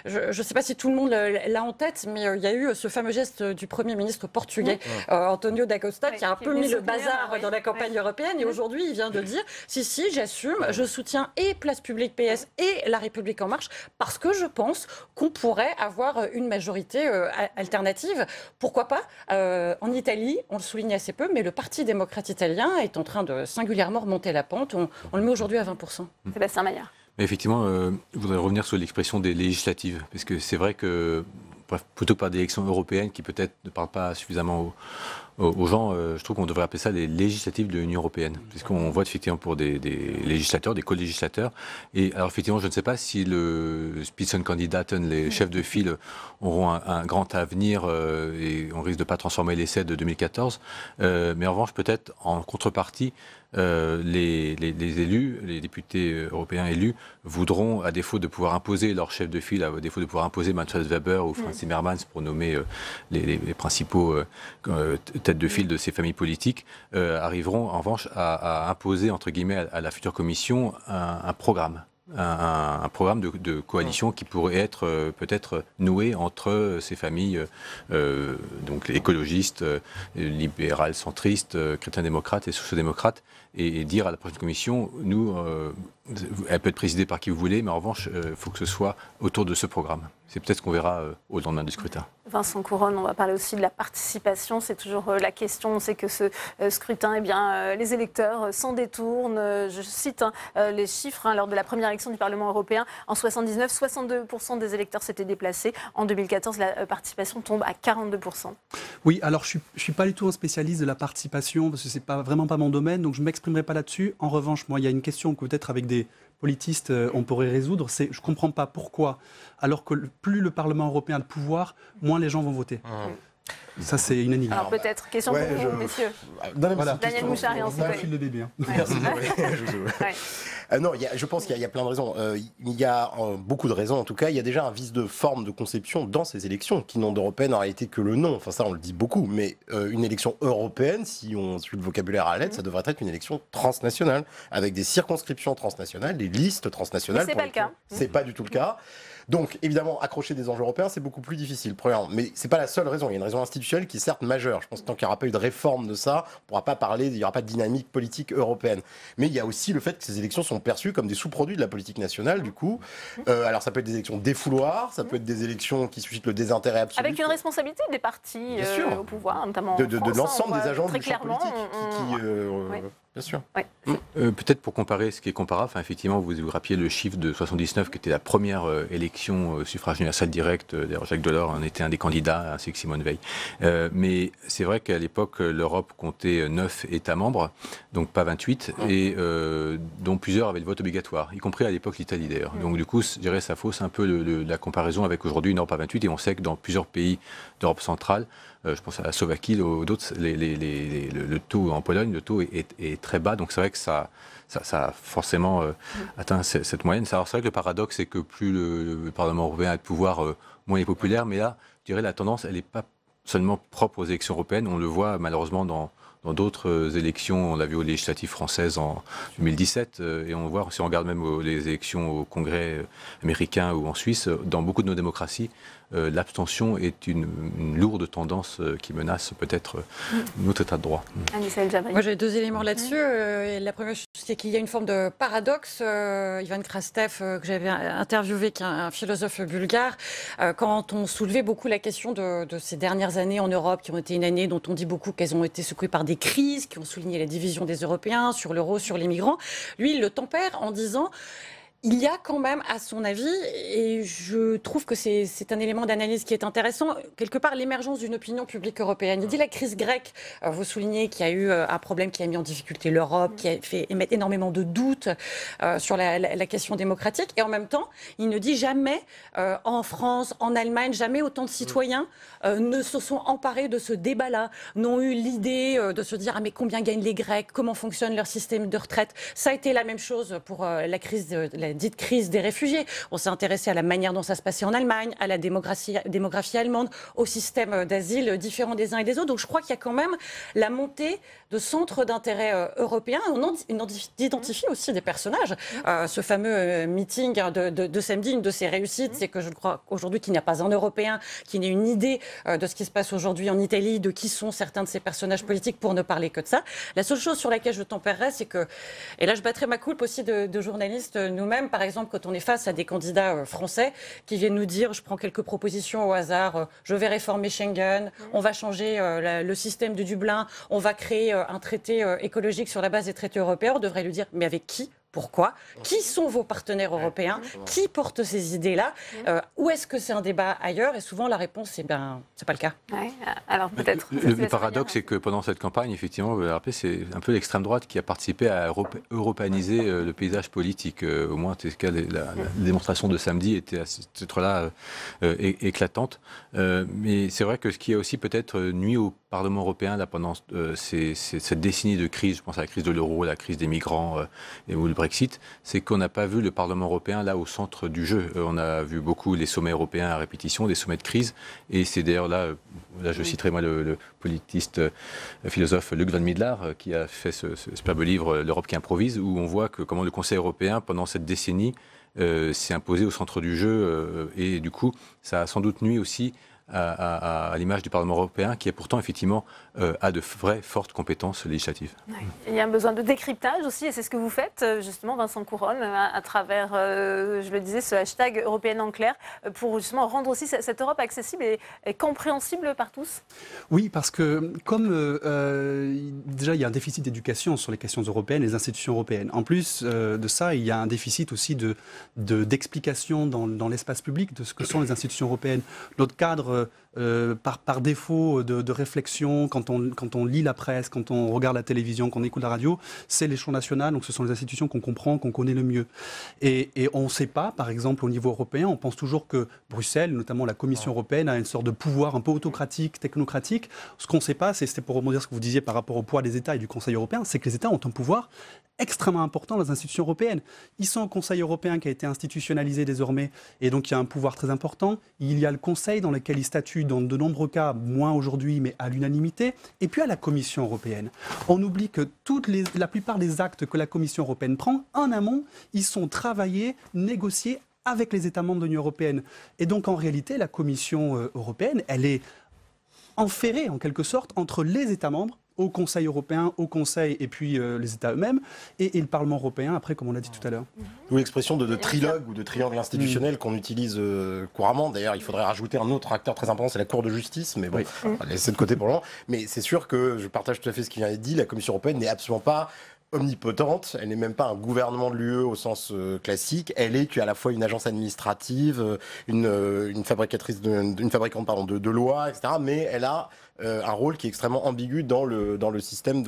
Je ne sais pas si tout le monde l'a en tête, mais il y a eu ce fameux geste du Premier ministre portugais, António da Costa, qui a un peu mis le bazar dans la campagne européenne. Et aujourd'hui, il vient de dire, si, j'assume, je soutiens et Place Publique PS et La République En Marche, parce que je pense qu'on pourrait avoir une majorité alternative. Pourquoi pas? En Italie, on le souligne assez peu, mais le Parti démocrate italien est en train de singulièrement remonter la pente. On le met aujourd'hui à 20%. Sébastien Maillard. Mais effectivement, je voudrais revenir sur l'expression des législatives, parce que c'est vrai que, plutôt par des élections européennes qui peut-être ne parlent pas suffisamment aux gens, je trouve qu'on devrait appeler ça les législatives de l'Union européenne, puisqu'on vote effectivement pour des législateurs, des co-législateurs. Et alors effectivement, je ne sais pas si le Spitzenkandidaten, les chefs de file, auront un grand avenir et on risque de ne pas transformer l'essai de 2014. Mais en revanche, peut-être en contrepartie, les élus, les députés européens élus, voudront, à défaut de pouvoir imposer leur chef de file, à défaut de pouvoir imposer Manfred Weber ou Franz Timmermans pour nommer les principaux têtes de file de ces familles politiques, arriveront en revanche à imposer, entre guillemets, à la future commission un programme. Un programme de coalition qui pourrait être peut-être noué entre ces familles, donc écologistes, libérales, centristes, chrétiens-démocrates et sociaux-démocrates, et dire à la prochaine commission, nous, elle peut être présidée par qui vous voulez, mais en revanche, il faut que ce soit autour de ce programme. C'est peut-être ce qu'on verra au lendemain du scrutin. Vincent Couronne, on va parler aussi de la participation. C'est toujours la question. On sait que ce scrutin, les électeurs s'en détournent. Je cite les chiffres lors de la première élection du Parlement européen. En 1979, 62% des électeurs s'étaient déplacés. En 2014, la participation tombe à 42%. Oui, alors je ne suis pas du tout un spécialiste de la participation, parce que ce n'est vraiment pas mon domaine, donc je ne m'exprimerai pas là-dessus. En revanche, moi, il y a une question que peut-être avec des politistes, on pourrait résoudre, c'est je ne comprends pas pourquoi, alors que plus le Parlement européen a de pouvoir, moins les gens vont voter. Ça, c'est une énigme. Alors peut-être, question pour vous, messieurs. Voilà. Daniel Mouchard et ensuite. Fil de bébé. Merci. Non, je pense qu'il y a plein de raisons. Il y a beaucoup de raisons, en tout cas. Il y a déjà un vice de forme de conception dans ces élections, qui n'ont d'européenne en réalité que le nom. Enfin, ça, on le dit beaucoup. Mais une élection européenne, si on suit le vocabulaire à la lettre, ça devrait être une élection transnationale, avec des circonscriptions transnationales, des listes transnationales. Mais c'est pas le cas. C'est pas du tout le cas. Donc, évidemment, accrocher des enjeux européens, c'est beaucoup plus difficile, premièrement. Mais c'est pas la seule raison. Il y a une raison institutionnelle qui est certes majeure. Je pense que tant qu'il n'y aura pas eu de réforme de ça, on ne pourra pas parler, il n'y aura pas de dynamique politique européenne. Mais il y a aussi le fait que ces élections sont perçues comme des sous-produits de la politique nationale, du coup. Alors, ça peut être des élections défouloirs, ça peut être des élections qui suscitent le désintérêt absolu. Avec une responsabilité des partis au pouvoir, notamment de l'ensemble des agents très du champ politique. Bien sûr. Ouais. Peut-être pour comparer ce qui est comparable, effectivement, vous rappelez le chiffre de 79 qui était la première élection au suffrage universel direct. D'ailleurs, Jacques Delors en était un des candidats, ainsi que Simone Veil. Mais c'est vrai qu'à l'époque, l'Europe comptait 9 États membres, donc pas 28, et dont plusieurs avaient le vote obligatoire, y compris à l'époque l'Italie d'ailleurs. Donc du coup, je dirais ça fausse un peu la comparaison avec aujourd'hui une Europe à 28, et on sait que dans plusieurs pays d'Europe centrale, je pense à la Slovaquie, d'autres, le taux en Pologne, le taux est très bas, donc c'est vrai que ça a forcément atteint cette moyenne. Alors c'est vrai que le paradoxe, c'est que plus le Parlement européen a de pouvoir, moins il est populaire, mais là, je dirais la tendance, elle n'est pas seulement propre aux élections européennes, on le voit malheureusement dans d'autres élections. On l'a vu aux législatives françaises en 2017, et on voit, si on regarde même les élections au Congrès américain ou en Suisse, dans beaucoup de nos démocraties, l'abstention est une lourde tendance qui menace peut-être notre état de droit. Moi j'ai deux éléments là-dessus. La première chose, c'est qu'il y a une forme de paradoxe. Ivan Krastev, que j'avais interviewé, qui est un philosophe bulgare, quand on soulevait beaucoup la question de ces dernières années en Europe, qui ont été une année dont on dit beaucoup qu'elles ont été secouées par des crises, qui ont souligné la division des Européens sur l'euro, sur les migrants. Lui, il le tempère en disant... Il y a quand même, à son avis, et je trouve que c'est un élément d'analyse qui est intéressant, quelque part l'émergence d'une opinion publique européenne. Il dit la crise grecque, vous soulignez qu'il y a eu un problème qui a mis en difficulté l'Europe, qui a fait émettre énormément de doutes sur la question démocratique, et en même temps, il ne dit jamais, en France, en Allemagne, jamais autant de citoyens ne se sont emparés de ce débat-là, n'ont eu l'idée de se dire « Ah mais combien gagnent les Grecs ? Comment fonctionne leur système de retraite ?» Ça a été la même chose pour la crise la dite crise des réfugiés. On s'est intéressé à la manière dont ça se passait en Allemagne, à la démographie allemande, au système d'asile différent des uns et des autres. Donc je crois qu'il y a quand même la montée de centres d'intérêt européens. On identifie aussi des personnages. Ce fameux meeting de samedi, une de ses réussites, c'est que je crois aujourd'hui qu'il n'y a pas un Européen qui n'ait une idée de ce qui se passe aujourd'hui en Italie, de qui sont certains de ces personnages politiques, pour ne parler que de ça. La seule chose sur laquelle je tempérerais, c'est que, et là je battrai ma coulpe aussi de journalistes nous-mêmes, par exemple, quand on est face à des candidats français qui viennent nous dire, je prends quelques propositions au hasard, je vais réformer Schengen, on va changer le système de Dublin, on va créer un traité écologique sur la base des traités européens, on devrait lui dire, mais avec qui Pourquoi? Qui sont vos partenaires européens? Qui portent ces idées-là? Où est-ce que c'est un débat ailleurs? Et souvent, la réponse, c'est c'est pas le cas. Ouais. Alors peut-être. Le paradoxe, c'est que pendant cette campagne, effectivement, vous l'avez rappelé, c'est un peu l'extrême droite qui a participé à européaniser le paysage politique. Au moins, la démonstration de samedi était à ce titre-là éclatante. Mais c'est vrai que ce qui a aussi peut-être nuit au Parlement européen là, pendant cette décennie de crise, je pense à la crise de l'euro, la crise des migrants ou le Brexit, c'est qu'on n'a pas vu le Parlement européen là au centre du jeu. On a vu beaucoup les sommets européens à répétition, des sommets de crise, et c'est d'ailleurs là je citerai moi le politiste philosophe Luc Van Middelaar qui a fait ce superbe livre L'Europe qui improvise, où on voit que comment le Conseil européen pendant cette décennie s'est imposé au centre du jeu, et du coup ça a sans doute nuit aussi à l'image du Parlement européen, qui est pourtant effectivement a de vraies fortes compétences législatives. Ouais. Il y a un besoin de décryptage aussi, et c'est ce que vous faites justement, Vincent Couronne, à travers, je le disais, ce hashtag Européenne en clair, pour justement rendre aussi cette Europe accessible et compréhensible par tous. Oui, parce que comme déjà il y a un déficit d'éducation sur les questions européennes, les institutions européennes. En plus de ça, il y a un déficit aussi d'explication dans l'espace public de ce que sont les institutions européennes. Notre cadre par défaut de réflexion, quand on lit la presse, quand on regarde la télévision, quand on écoute la radio, c'est l'échelon national, donc ce sont les institutions qu'on comprend, qu'on connaît le mieux. Et on ne sait pas, par exemple, au niveau européen, on pense toujours que Bruxelles, notamment la Commission européenne, a une sorte de pouvoir un peu autocratique, technocratique. Ce qu'on ne sait pas, c'était pour rebondir ce que vous disiez par rapport au poids des États et du Conseil européen, c'est que les États ont un pouvoir extrêmement important dans les institutions européennes. Ils sont au Conseil européen qui a été institutionnalisé désormais, et donc il y a un pouvoir très important. Il y a le Conseil dans lequel ils statuent dans de nombreux cas, moins aujourd'hui, mais à l'unanimité, et puis à la Commission européenne. On oublie que la plupart des actes que la Commission européenne prend, en amont, ils sont travaillés, négociés avec les États membres de l'Union européenne. Et donc en réalité, la Commission européenne, elle est enferrée en quelque sorte entre les États membres, au Conseil européen, au Conseil et puis les États eux-mêmes, et le Parlement européen, après, comme on l'a dit tout à l'heure. Ou l'expression de trilogue ou de triangle institutionnel qu'on utilise couramment. D'ailleurs, il faudrait rajouter un autre acteur très important, c'est la Cour de justice, mais bon, on va laisser de côté pour le moment. Mais c'est sûr que je partage tout à fait ce qui vient d'être dit, la Commission européenne n'est absolument pas omnipotente, elle n'est même pas un gouvernement de l'UE au sens classique, elle est à la fois une agence administrative, une fabricante de lois, etc. Mais elle a un rôle qui est extrêmement ambigu dans le système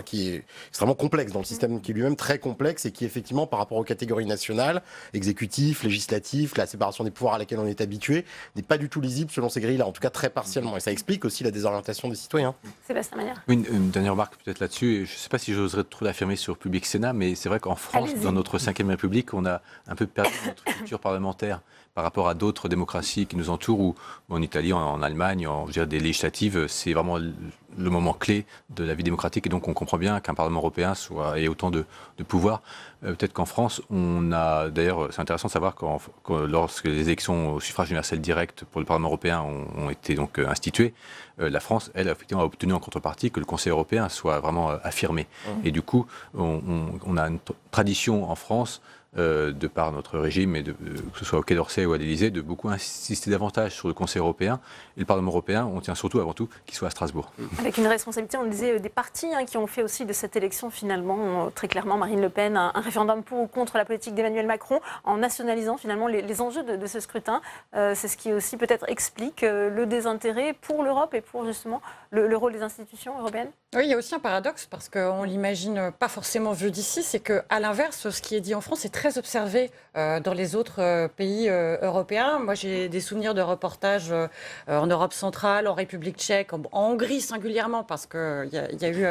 qui est extrêmement complexe, dans le système qui est lui-même très complexe et qui effectivement par rapport aux catégories nationales, exécutif, législatif, la séparation des pouvoirs à laquelle on est habitué, n'est pas du tout lisible selon ces grilles-là, en tout cas très partiellement. Et ça explique aussi la désorientation des citoyens. Sébastien Maillard. Oui, une dernière remarque peut-être là-dessus. Je ne sais pas si j'oserais trop l'affirmer sur Public Sénat, mais c'est vrai qu'en France, dans notre 5e République, on a un peu perdu notre culture parlementaire par rapport à d'autres démocraties qui nous entourent, ou en Italie, en Allemagne, des législatives, c'est vraiment le moment clé de la vie démocratique, et donc on comprend bien qu'un Parlement européen ait autant de pouvoir. Peut-être qu'en France, on a, d'ailleurs, c'est intéressant de savoir que lorsque les élections au suffrage universel direct pour le Parlement européen ont été donc instituées, la France, elle, effectivement, a obtenu en contrepartie que le Conseil européen soit vraiment affirmé. Et du coup, on a une tradition en France, de par notre régime, et que ce soit au Quai d'Orsay ou à l'Élysée, de beaucoup insister davantage sur le Conseil européen. Et le Parlement européen, on tient surtout, avant tout, qu'il soit à Strasbourg. Avec une responsabilité, on le disait, des partis qui ont fait aussi de cette élection, finalement, très clairement, Marine Le Pen, un référendum pour ou contre la politique d'Emmanuel Macron, en nationalisant finalement les enjeux de ce scrutin. C'est ce qui aussi peut-être explique le désintérêt pour l'Europe et pour justement le rôle des institutions européennes. Oui, il y a aussi un paradoxe, parce qu'on ne l'imagine pas forcément vu d'ici, c'est qu'à l'inverse, ce qui est dit en France est très observé dans les autres pays européens. Moi, j'ai des souvenirs de reportages en Europe centrale, en République tchèque, en Hongrie singulièrement, parce qu'il y a eu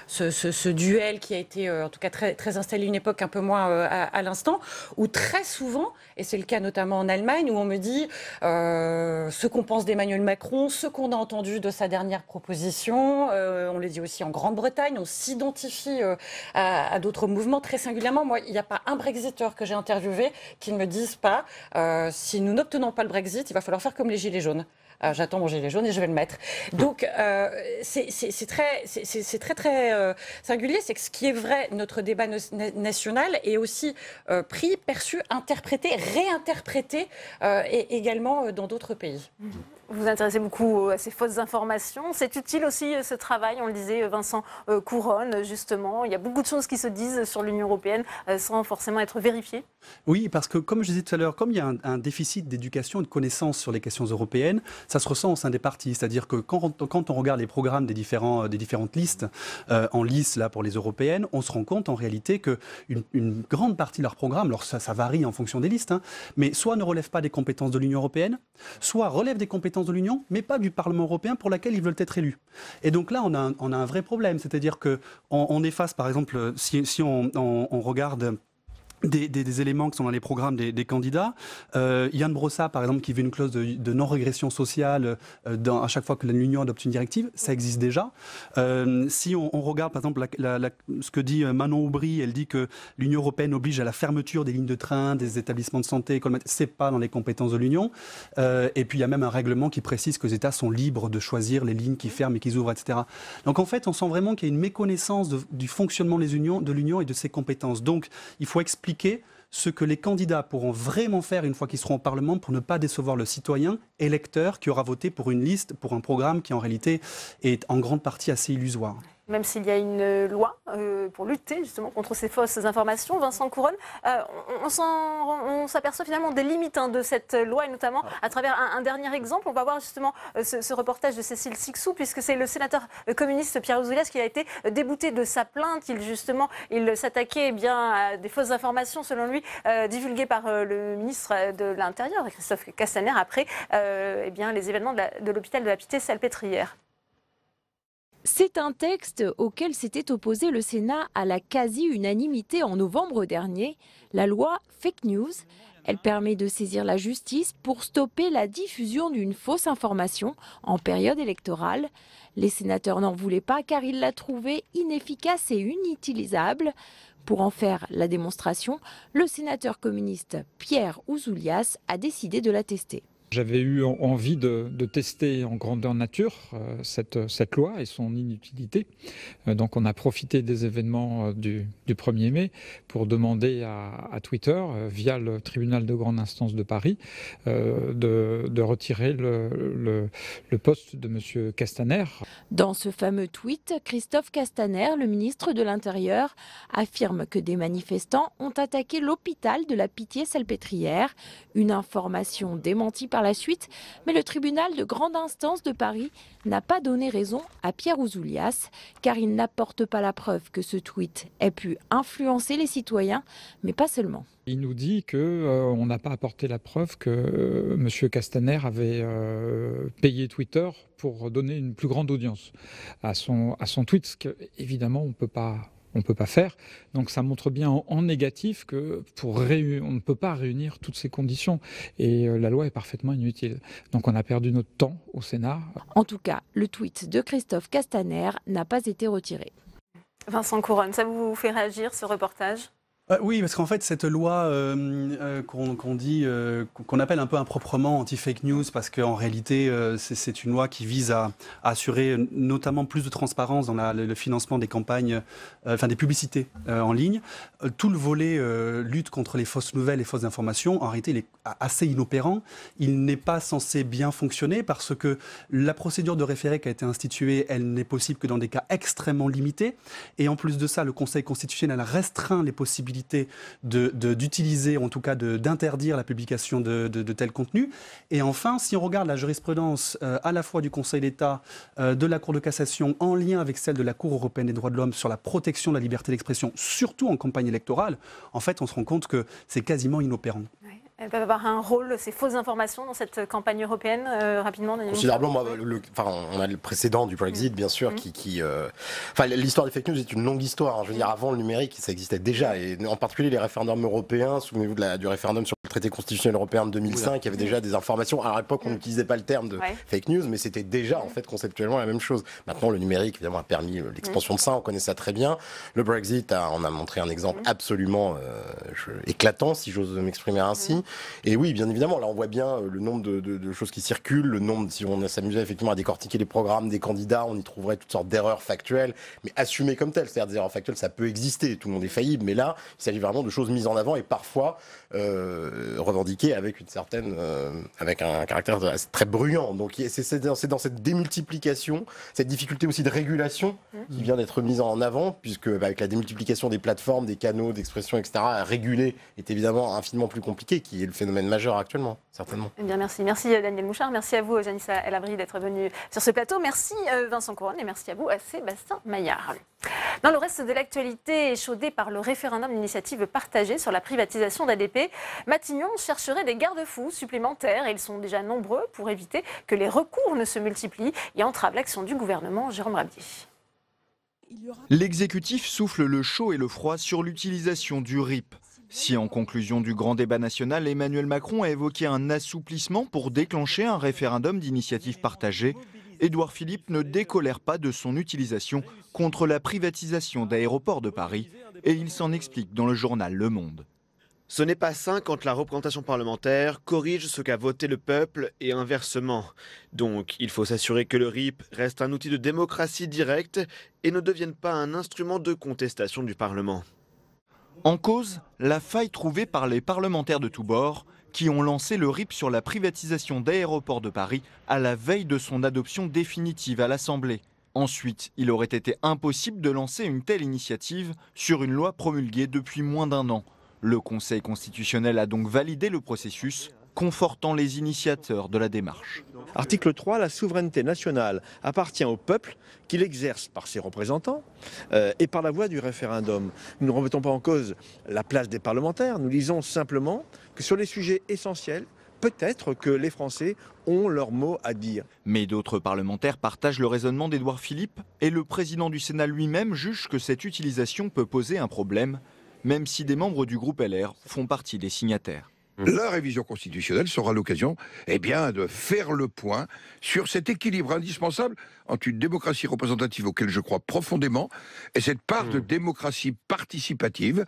ce duel qui a été en tout cas très, très installé une époque, un peu moins à l'instant, où très souvent, et c'est le cas notamment en Allemagne, où on me dit ce qu'on pense d'Emmanuel Macron, ce qu'on a entendu de sa dernière proposition, on le dit aussi en Grande-Bretagne, on s'identifie à d'autres mouvements très singulièrement. Moi, il n'y a pas un Brexit Brexiteurs que j'ai interviewés qui ne me disent pas si nous n'obtenons pas le Brexit, il va falloir faire comme les Gilets jaunes. J'attends mon gilet jaune et je vais le mettre. Donc, c'est très singulier. C'est que ce qui est vrai, notre débat national est aussi pris, perçu, interprété, réinterprété également dans d'autres pays. Vous vous intéressez beaucoup à ces fausses informations. C'est utile aussi ce travail, on le disait, Vincent Couronne, justement. Il y a beaucoup de choses qui se disent sur l'Union européenne sans forcément être vérifiées. Oui, parce que comme je disais tout à l'heure, comme il y a un déficit d'éducation et de connaissances sur les questions européennes, ça se ressent au sein des partis. C'est-à-dire que quand on regarde les programmes des différentes listes en lice là, pour les européennes, on se rend compte en réalité qu'une grande partie de leurs programmes, alors ça varie en fonction des listes, mais soit ne relèvent pas des compétences de l'Union européenne, soit relèvent des compétences de l'Union, mais pas du Parlement européen pour laquelle ils veulent être élus. Et donc là, on a un vrai problème. C'est-à-dire qu'on est face, par exemple, si on regarde des éléments qui sont dans les programmes des candidats. Yann Brossat, par exemple, qui veut une clause de non-régression sociale à chaque fois que l'Union adopte une directive, ça existe déjà. Si on regarde, par exemple, ce que dit Manon Aubry, elle dit que l'Union européenne oblige à la fermeture des lignes de train, des établissements de santé, c'est pas dans les compétences de l'Union. Et puis, il y a même un règlement qui précise que les États sont libres de choisir les lignes qui ferment et qui ouvrent, etc. Donc, en fait, on sent vraiment qu'il y a une méconnaissance du fonctionnement de l'Union et de ses compétences. Donc, il faut expliquer ce que les candidats pourront vraiment faire une fois qu'ils seront au Parlement pour ne pas décevoir le citoyen électeur qui aura voté pour une liste, pour un programme qui en réalité est en grande partie assez illusoire. Même s'il y a une loi pour lutter justement contre ces fausses informations, Vincent Couronne, on s'aperçoit finalement des limites de cette loi, et notamment à travers un dernier exemple. On va voir justement ce reportage de Cécile Cixous, puisque c'est le sénateur communiste Pierre Ouzoulias qui a été débouté de sa plainte. Il s'attaquait à des fausses informations, selon lui, divulguées par le ministre de l'Intérieur, Christophe Castaner, après les événements de l'hôpital de la Pitié-Salpêtrière. C'est un texte auquel s'était opposé le Sénat à la quasi-unanimité en novembre dernier, la loi Fake News. Elle permet de saisir la justice pour stopper la diffusion d'une fausse information en période électorale. Les sénateurs n'en voulaient pas car ils la trouvaient inefficace et inutilisable. Pour en faire la démonstration, le sénateur communiste Pierre Ouzoulias a décidé de la tester. J'avais eu envie de tester en grandeur nature cette loi et son inutilité. Donc on a profité des événements du 1er mai pour demander à Twitter, via le tribunal de grande instance de Paris, de retirer le poste de M. Castaner. Dans ce fameux tweet, Christophe Castaner, le ministre de l'Intérieur, affirme que des manifestants ont attaqué l'hôpital de la Pitié-Salpêtrière. Une information démentie par la suite, mais le tribunal de grande instance de Paris n'a pas donné raison à Pierre Ouzoulias, car il n'apporte pas la preuve que ce tweet ait pu influencer les citoyens, mais pas seulement. Il nous dit qu'on n'a pas apporté la preuve que M. Castaner avait payé Twitter pour donner une plus grande audience à son tweet, ce qu'évidemment on ne peut pas faire. Donc ça montre bien en négatif que on ne peut pas réunir toutes ces conditions. Et la loi est parfaitement inutile. Donc on a perdu notre temps au Sénat. En tout cas, le tweet de Christophe Castaner n'a pas été retiré. Vincent Couronne, ça vous fait réagir ce reportage ? Oui, parce qu'en fait, cette loi qu'on appelle un peu improprement anti-fake news, parce qu'en réalité, c'est une loi qui vise à assurer notamment plus de transparence dans le financement des campagnes, des publicités en ligne. Tout le volet lutte contre les fausses nouvelles et fausses informations, en réalité, il est assez inopérant. Il n'est pas censé bien fonctionner parce que la procédure de référé qui a été instituée, elle n'est possible que dans des cas extrêmement limités. Et en plus de ça, le Conseil constitutionnel a restreint les possibilités d'utiliser, en tout cas d'interdire la publication de tels contenus. Et enfin, si on regarde la jurisprudence à la fois du Conseil d'État, de la Cour de cassation, en lien avec celle de la Cour européenne des droits de l'homme sur la protection de la liberté d'expression, surtout en campagne électorale, en fait, on se rend compte que c'est quasiment inopérant. Oui. Elles peuvent avoir un rôle, ces fausses informations, dans cette campagne européenne, rapidement, Daniel. Considérablement, on a le précédent du Brexit, bien sûr, l'histoire des fake news est une longue histoire. Je veux dire, avant le numérique, ça existait déjà. Et en particulier les référendums européens, souvenez-vous du référendum sur le traité constitutionnel européen de 2005, il y avait déjà des informations. Alors, à l'époque, on n'utilisait pas le terme de fake news, mais c'était déjà en fait conceptuellement la même chose. Maintenant, le numérique, évidemment, a permis l'expansion de ça, on connaît ça très bien. Le Brexit en a montré un exemple absolument éclatant, si j'ose m'exprimer ainsi. Et oui, bien évidemment, là, on voit bien le nombre de choses qui circulent, le nombre, si on s'amusait effectivement à décortiquer les programmes des candidats, on y trouverait toutes sortes d'erreurs factuelles, mais assumées comme telles. C'est-à-dire des erreurs factuelles, ça peut exister, tout le monde est faillible, mais là, il s'agit vraiment de choses mises en avant et parfois revendiquées avec une certaine, avec un caractère très bruyant. Donc c'est dans cette démultiplication, cette difficulté aussi de régulation qui vient d'être mise en avant, puisque avec la démultiplication des plateformes, des canaux d'expression, etc., à réguler est évidemment infiniment plus compliqué, qui est le phénomène majeur actuellement, certainement. Eh bien, merci. Merci Daniel Mouchard, merci à vous Janissa El Abri d'être venu sur ce plateau, merci Vincent Couronne et merci à vous Sébastien Maillard. Dans le reste de l'actualité, échaudée par le référendum d'initiative partagée sur la privatisation d'ADP, Matignon chercherait des garde-fous supplémentaires et ils sont déjà nombreux pour éviter que les recours ne se multiplient et entravent l'action du gouvernement. Jérôme Rabier. L'exécutif souffle le chaud et le froid sur l'utilisation du RIP. Si en conclusion du grand débat national, Emmanuel Macron a évoqué un assouplissement pour déclencher un référendum d'initiative partagée, Édouard Philippe ne décolère pas de son utilisation contre la privatisation d'Aéroports de Paris et il s'en explique dans le journal Le Monde. Ce n'est pas sain quand la représentation parlementaire corrige ce qu'a voté le peuple et inversement. Donc il faut s'assurer que le RIP reste un outil de démocratie directe et ne devienne pas un instrument de contestation du Parlement. En cause, la faille trouvée par les parlementaires de tous bords qui ont lancé le RIP sur la privatisation d'Aéroports de Paris à la veille de son adoption définitive à l'Assemblée. Ensuite, il aurait été impossible de lancer une telle initiative sur une loi promulguée depuis moins d'1 an. Le Conseil constitutionnel a donc validé le processus, confortant les initiateurs de la démarche. Article 3, la souveraineté nationale appartient au peuple qui l'exerce par ses représentants et par la voie du référendum. Nous ne remettons pas en cause la place des parlementaires, nous disons simplement que sur les sujets essentiels, peut-être que les Français ont leur mot à dire. Mais d'autres parlementaires partagent le raisonnement d'Édouard Philippe et le président du Sénat lui-même juge que cette utilisation peut poser un problème, même si des membres du groupe LR font partie des signataires. La révision constitutionnelle sera l'occasion de faire le point sur cet équilibre indispensable entre une démocratie représentative auquel je crois profondément et cette part de démocratie participative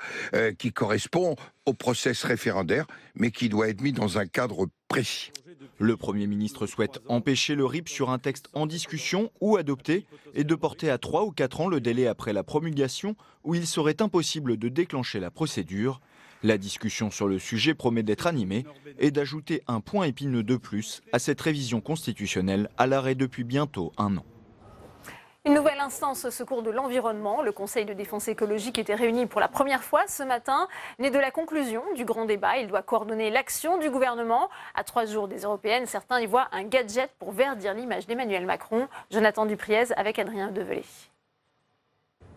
qui correspond au process référendaire mais qui doit être mis dans un cadre précis. Le Premier ministre souhaite empêcher le RIP sur un texte en discussion ou adopté et de porter à 3 ou 4 ans le délai après la promulgation où il serait impossible de déclencher la procédure. La discussion sur le sujet promet d'être animée et d'ajouter un point épineux de plus à cette révision constitutionnelle à l'arrêt depuis bientôt 1 an. Une nouvelle instance secours de l'environnement, le Conseil de défense écologique était réuni pour la première fois ce matin. Né de la conclusion du grand débat, il doit coordonner l'action du gouvernement. À 3 jours des européennes, certains y voient un gadget pour verdir l'image d'Emmanuel Macron. Jonathan Dupriez avec Adrien Develay.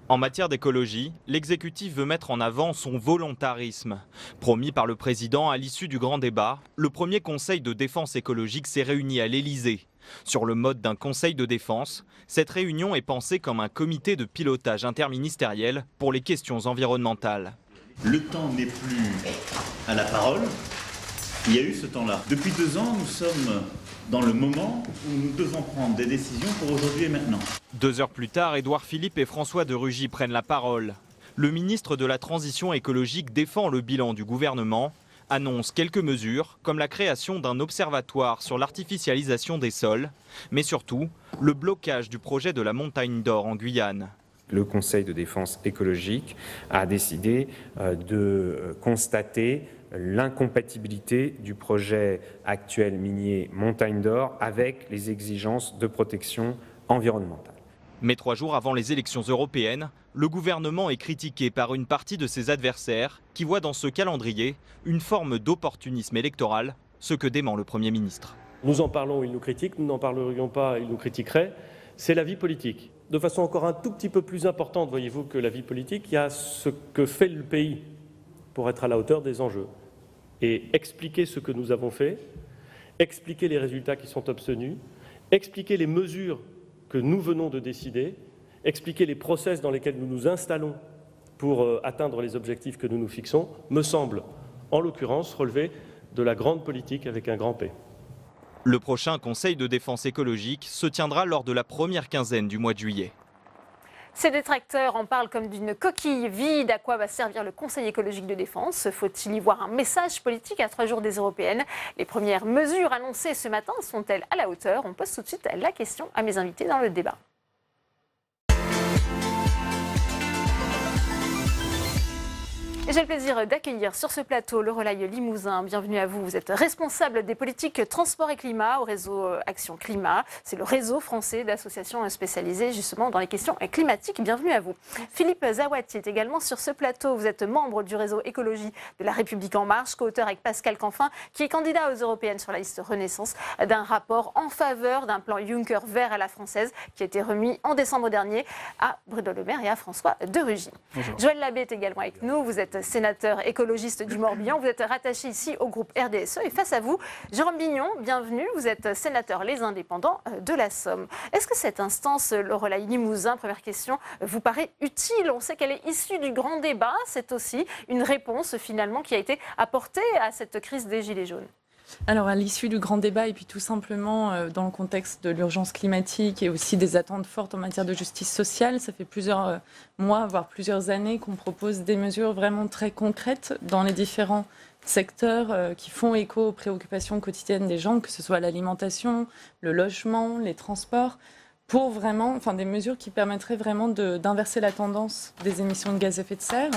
En matière d'écologie, l'exécutif veut mettre en avant son volontarisme. Promis par le président à l'issue du grand débat, le premier conseil de défense écologique s'est réuni à l'Elysée. Sur le mode d'un conseil de défense, cette réunion est pensée comme un comité de pilotage interministériel pour les questions environnementales. Le temps n'est plus à la parole. Il y a eu ce temps-là. Depuis 2 ans, nous sommes dans le moment où nous devons prendre des décisions pour aujourd'hui et maintenant. 2 heures plus tard, Édouard Philippe et François de Rugy prennent la parole. Le ministre de la Transition écologique défend le bilan du gouvernement, annonce quelques mesures comme la création d'un observatoire sur l'artificialisation des sols, mais surtout le blocage du projet de la Montagne d'Or en Guyane. Le Conseil de défense écologique a décidé de constater l'incompatibilité du projet actuel minier Montagne d'Or avec les exigences de protection environnementale. Mais 3 jours avant les élections européennes, le gouvernement est critiqué par une partie de ses adversaires qui voient dans ce calendrier une forme d'opportunisme électoral, ce que dément le Premier ministre. Nous en parlons, ils nous critiquent, nous n'en parlerions pas, ils nous critiqueraient. C'est la vie politique. De façon encore un tout petit peu plus importante, voyez-vous, que la vie politique, il y a ce que fait le pays pour être à la hauteur des enjeux. Et expliquer ce que nous avons fait, expliquer les résultats qui sont obtenus, expliquer les mesures que nous venons de décider, expliquer les process dans lesquels nous nous installons pour atteindre les objectifs que nous nous fixons, me semble, en l'occurrence, relever de la grande politique avec un grand P. Le prochain Conseil de défense écologique se tiendra lors de la première quinzaine du mois de juillet. Ces détracteurs en parlent comme d'une coquille vide. À quoi va servir le Conseil écologique de défense? Faut-il y voir un message politique à 3 jours des européennes? Les premières mesures annoncées ce matin sont-elles à la hauteur? On pose tout de suite la question à mes invités dans le débat. J'ai le plaisir d'accueillir sur ce plateau le Relais Limousin. Bienvenue à vous. Vous êtes responsable des politiques transport et climat au réseau Action Climat. C'est le réseau français d'associations spécialisées justement dans les questions climatiques. Bienvenue à vous. Philippe Zawati est également sur ce plateau. Vous êtes membre du réseau Écologie de La République En Marche, co-auteur avec Pascal Canfin, qui est candidat aux européennes sur la liste Renaissance, d'un rapport en faveur d'un plan Juncker vert à la française qui a été remis en décembre dernier à Bruno Le Maire et à François de Rugy. Bonjour. Joël Labbé est également avec nous. Vous êtes sénateur écologiste du Morbihan. Vous êtes rattaché ici au groupe RDSE. Et face à vous, Jérôme Bignon, bienvenue. Vous êtes sénateur Les Indépendants de la Somme. Est-ce que cette instance, le Relais Limousin, première question, vous paraît utile? On sait qu'elle est issue du grand débat. C'est aussi une réponse finalement qui a été apportée à cette crise des Gilets jaunes. Alors, à l'issue du grand débat et puis tout simplement dans le contexte de l'urgence climatique et aussi des attentes fortes en matière de justice sociale, ça fait plusieurs mois, voire plusieurs années qu'on propose des mesures vraiment très concrètes dans les différents secteurs qui font écho aux préoccupations quotidiennes des gens, que ce soit l'alimentation, le logement, les transports, pour vraiment, des mesures qui permettraient vraiment d'inverser la tendance des émissions de gaz à effet de serre.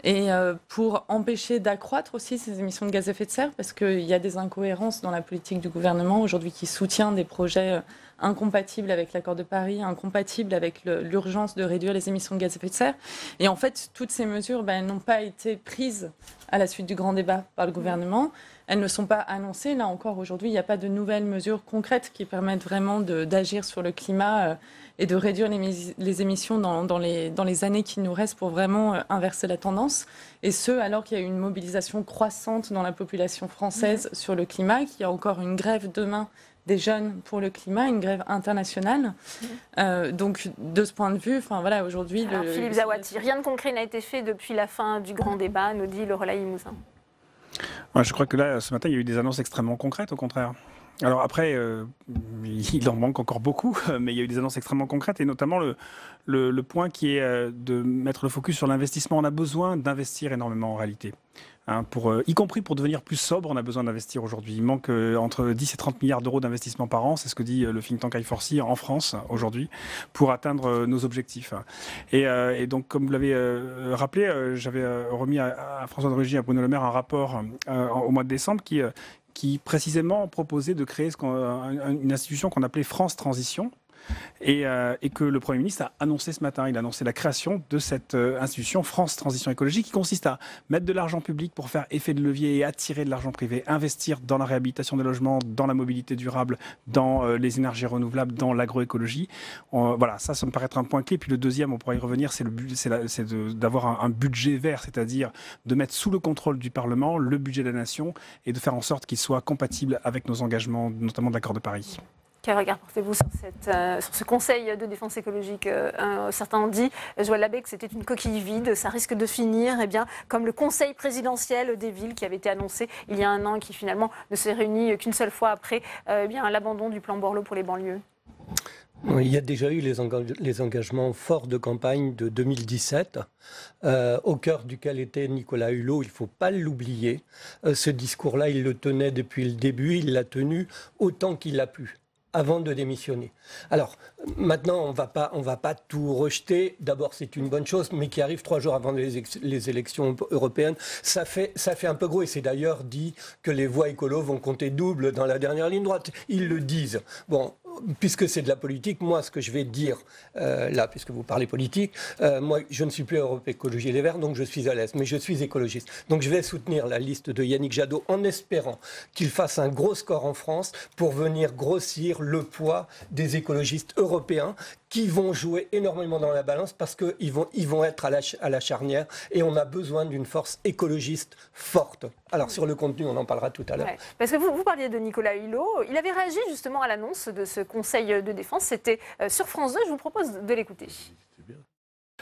Et pour empêcher d'accroître aussi ces émissions de gaz à effet de serre, parce qu'il y a des incohérences dans la politique du gouvernement aujourd'hui qui soutient des projets incompatibles avec l'accord de Paris, incompatibles avec l'urgence de réduire les émissions de gaz à effet de serre. Et en fait, toutes ces mesures n'ont pas été prises à la suite du grand débat par le gouvernement. Elles ne sont pas annoncées. Là encore, aujourd'hui, il n'y a pas de nouvelles mesures concrètes qui permettent vraiment d'agir sur le climat et de réduire les émissions dans les années qui nous restent pour vraiment inverser la tendance. Et ce, alors qu'il y a une mobilisation croissante dans la population française sur le climat, qu'il y a encore une grève demain des jeunes pour le climat, une grève internationale. Donc, de ce point de vue, aujourd'hui... Philippe Zawati, rien de concret n'a été fait depuis la fin du grand débat, nous dit le Relais Limousin. Ouais, je crois que là, ce matin, il y a eu des annonces extrêmement concrètes, au contraire. Alors après, il en manque encore beaucoup, mais il y a eu des annonces extrêmement concrètes, et notamment le point qui est de mettre le focus sur l'investissement. On a besoin d'investir énormément en réalité. Y compris pour devenir plus sobre, on a besoin d'investir aujourd'hui. Il manque entre 10 et 30 milliards d'euros d'investissement par an, c'est ce que dit le think tank I4C en France aujourd'hui, pour atteindre nos objectifs. Et donc, comme vous l'avez rappelé, j'avais remis à François de Rugy, à Bruno Le Maire, un rapport au mois de décembre qui précisément proposait de créer une institution qu'on appelait France Transition, et que le Premier ministre a annoncé ce matin. Il a annoncé la création de cette institution France Transition Écologique, qui consiste à mettre de l'argent public pour faire effet de levier et attirer de l'argent privé, investir dans la réhabilitation des logements, dans la mobilité durable, dans les énergies renouvelables, dans l'agroécologie. Voilà, ça me paraît être un point clé. Puis le deuxième, on pourra y revenir, c'est d'avoir un budget vert, c'est-à-dire de mettre sous le contrôle du Parlement le budget de la nation et de faire en sorte qu'il soit compatible avec nos engagements, notamment de l'accord de Paris. Quel regard portez-vous sur ce Conseil de défense écologique? Certains ont dit, Joël Labbé, que c'était une coquille vide. Ça risque de finir comme le Conseil présidentiel des villes qui avait été annoncé il y a un an, qui finalement ne s'est réuni qu'une seule fois après l'abandon du plan Borloo pour les banlieues. Il y a déjà eu les engagements forts de campagne de 2017, au cœur duquel était Nicolas Hulot, il ne faut pas l'oublier. Ce discours-là, il le tenait depuis le début, il l'a tenu autant qu'il a pu, avant de démissionner. Alors, maintenant, on va pas tout rejeter. D'abord, c'est une bonne chose, mais qui arrive 3 jours avant les élections européennes. Ça fait un peu gros, et c'est d'ailleurs dit que les voix écolos vont compter double dans la dernière ligne droite. Ils le disent. Bon, puisque c'est de la politique, moi, ce que je vais dire, là, puisque vous parlez politique, moi, je ne suis plus Europe Écologie Les Verts, donc je suis à l'Est, mais je suis écologiste. Donc je vais soutenir la liste de Yannick Jadot en espérant qu'il fasse un gros score en France pour venir grossir le poids des écologistes européens qui vont jouer énormément dans la balance parce qu'ils vont être à la charnière, et on a besoin d'une force écologiste forte. Alors sur le contenu, on en parlera tout à l'heure. Ouais, parce que vous parliez de Nicolas Hulot. Il avait réagi justement à l'annonce de ce Conseil de défense. C'était sur France 2. Je vous propose de l'écouter.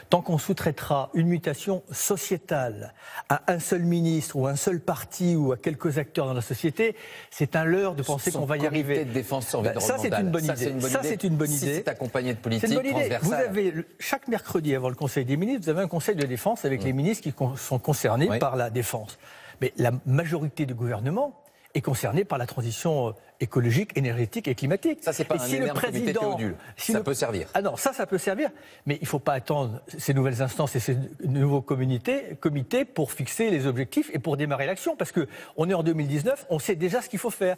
Tant qu'on sous-traitera une mutation sociétale à un seul ministre ou un seul parti ou à quelques acteurs dans la société, c'est un leurre de penser qu'on va y arriver. Comité de défense environnementale. Ça, c'est une bonne idée. Ça, c'est une bonne idée. Si c'est accompagné de politique c'est une bonne idée. transversale. Vous avez, chaque mercredi avant le Conseil des ministres, vous avez un Conseil de défense avec les ministres qui sont concernés par la défense. Mais la majorité du gouvernement est concernée par la transition écologique, énergétique et climatique. Ça, c'est pas un énorme comité Théodule. Ça peut servir. Ah non, ça peut servir. Mais il ne faut pas attendre ces nouvelles instances et ces nouveaux comités pour fixer les objectifs et pour démarrer l'action. Parce qu'on est en 2019, on sait déjà ce qu'il faut faire.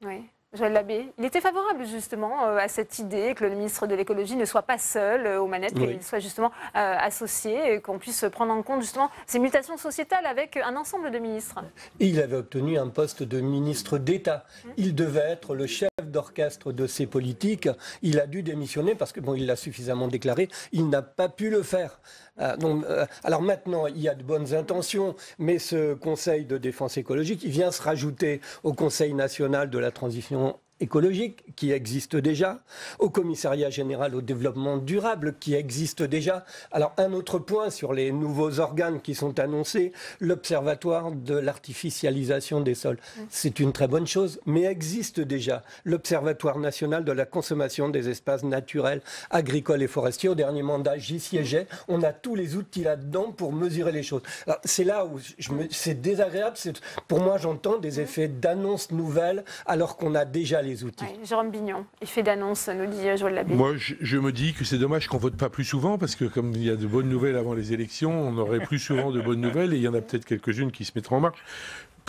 Oui. Joël Labbé, il était favorable justement à cette idée que le ministre de l'écologie ne soit pas seul aux manettes, qu'il soit justement associé, qu'on puisse prendre en compte justement ces mutations sociétales avec un ensemble de ministres. Et il avait obtenu un poste de ministre d'État. Il devait être le chef d'orchestre de ces politiques. Il a dû démissionner parce que, bon, il l'a suffisamment déclaré, il n'a pas pu le faire. Alors maintenant, il y a de bonnes intentions, mais ce Conseil de défense écologique, il vient se rajouter au Conseil national de la transition écologique qui existe déjà, au Commissariat général au développement durable qui existe déjà. Alors un autre point sur les nouveaux organes qui sont annoncés, l'Observatoire de l'artificialisation des sols. C'est une très bonne chose, mais existe déjà l'Observatoire national de la consommation des espaces naturels, agricoles et forestiers. Au dernier mandat, j'y siégeais. On a tous les outils là-dedans pour mesurer les choses. Alors, c'est là où c'est désagréable. Pour moi, j'entends des effets d'annonces nouvelles alors qu'on a déjà les outils. Oui, Jérôme Bignon, effet d'annonce, nous dit Joël Labbé. Moi, je me dis que c'est dommage qu'on ne vote pas plus souvent, parce que comme il y a de bonnes nouvelles avant les élections, on aurait plus souvent de bonnes nouvelles, et il y en a peut-être quelques-unes qui se mettront en marche.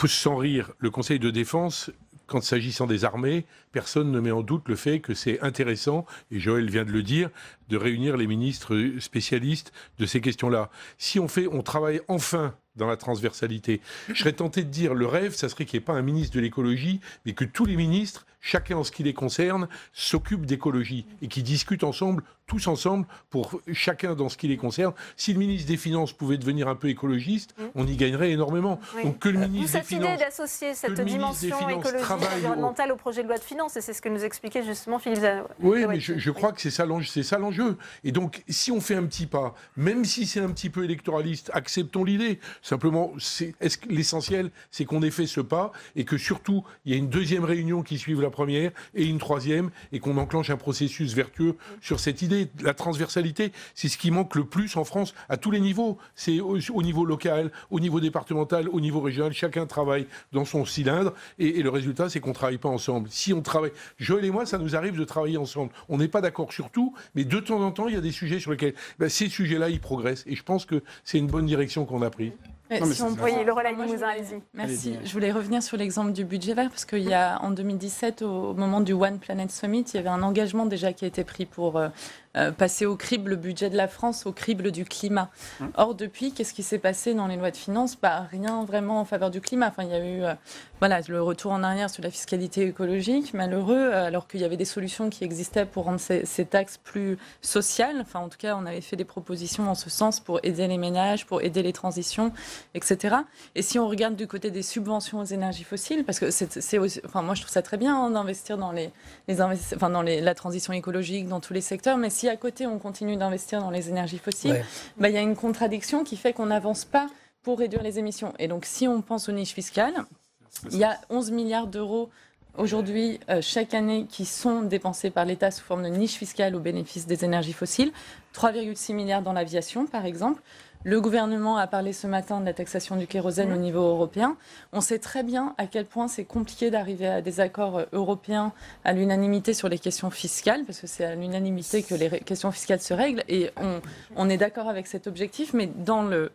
Sans rire, le Conseil de défense, quand s'agissant des armées, personne ne met en doute le fait que c'est intéressant, et Joël vient de le dire, de réunir les ministres spécialistes de ces questions-là. Si on travaille enfin dans la transversalité. Je serais tenté de dire, le rêve, ça serait qu'il n'y ait pas un ministre de l'écologie, mais que tous les ministres, chacun en ce qui les concerne, s'occupent d'écologie et qui discutent ensemble, tous ensemble, pour chacun dans ce qui les concerne. Si le ministre des Finances pouvait devenir un peu écologiste, on y gagnerait énormément. Oui. Donc que le ministre cette idée d'associer cette dimension écologique et environnementale au projet de loi de finances, et c'est ce que nous expliquait justement Philippe Zaouati. Oui, mais je crois que c'est ça l'enjeu. Et donc, si on fait un petit pas, même si c'est un petit peu électoraliste, acceptons l'idée. Simplement, l'essentiel, c'est qu'on ait fait ce pas et que surtout, il y a une deuxième réunion qui suive la première et une troisième et qu'on enclenche un processus vertueux sur cette idée. La transversalité, c'est ce qui manque le plus en France à tous les niveaux. C'est au niveau local, au niveau départemental, au niveau régional. Chacun travaille dans son cylindre et le résultat, c'est qu'on ne travaille pas ensemble. Si on travaille, Joël et moi, ça nous arrive de travailler ensemble. On n'est pas d'accord sur tout, mais de temps en temps, il y a des sujets sur lesquels ces sujets-là, ils progressent. Et je pense que c'est une bonne direction qu'on a prise. Le relais Limousin, allez-y. Merci. Je voulais revenir sur l'exemple du budget vert, parce qu'il y a, en 2017, au moment du One Planet Summit, il y avait un engagement déjà qui a été pris pour passer au crible le budget de la France, au crible du climat. Or, depuis, qu'est-ce qui s'est passé dans les lois de finances ? Rien vraiment en faveur du climat. Enfin, il y a eu le retour en arrière sur la fiscalité écologique, malheureux, alors qu'il y avait des solutions qui existaient pour rendre ces taxes plus sociales. Enfin, en tout cas, on avait fait des propositions en ce sens pour aider les ménages, pour aider les transitions, etc. Et si on regarde du côté des subventions aux énergies fossiles, parce que c'est aussi, moi je trouve ça très bien d'investir dans la transition écologique, dans tous les secteurs, mais si à côté on continue d'investir dans les énergies fossiles, il y a une contradiction qui fait qu'on n'avance pas pour réduire les émissions. Et donc si on pense aux niches fiscales, il y a 11 milliards d'euros aujourd'hui, chaque année, qui sont dépensés par l'État sous forme de niche fiscale au bénéfice des énergies fossiles, 3,6 milliards dans l'aviation par exemple. Le gouvernement a parlé ce matin de la taxation du kérosène au niveau européen. On sait très bien à quel point c'est compliqué d'arriver à des accords européens à l'unanimité sur les questions fiscales, parce que c'est à l'unanimité que les questions fiscales se règlent. Et on est d'accord avec cet objectif, mais dans le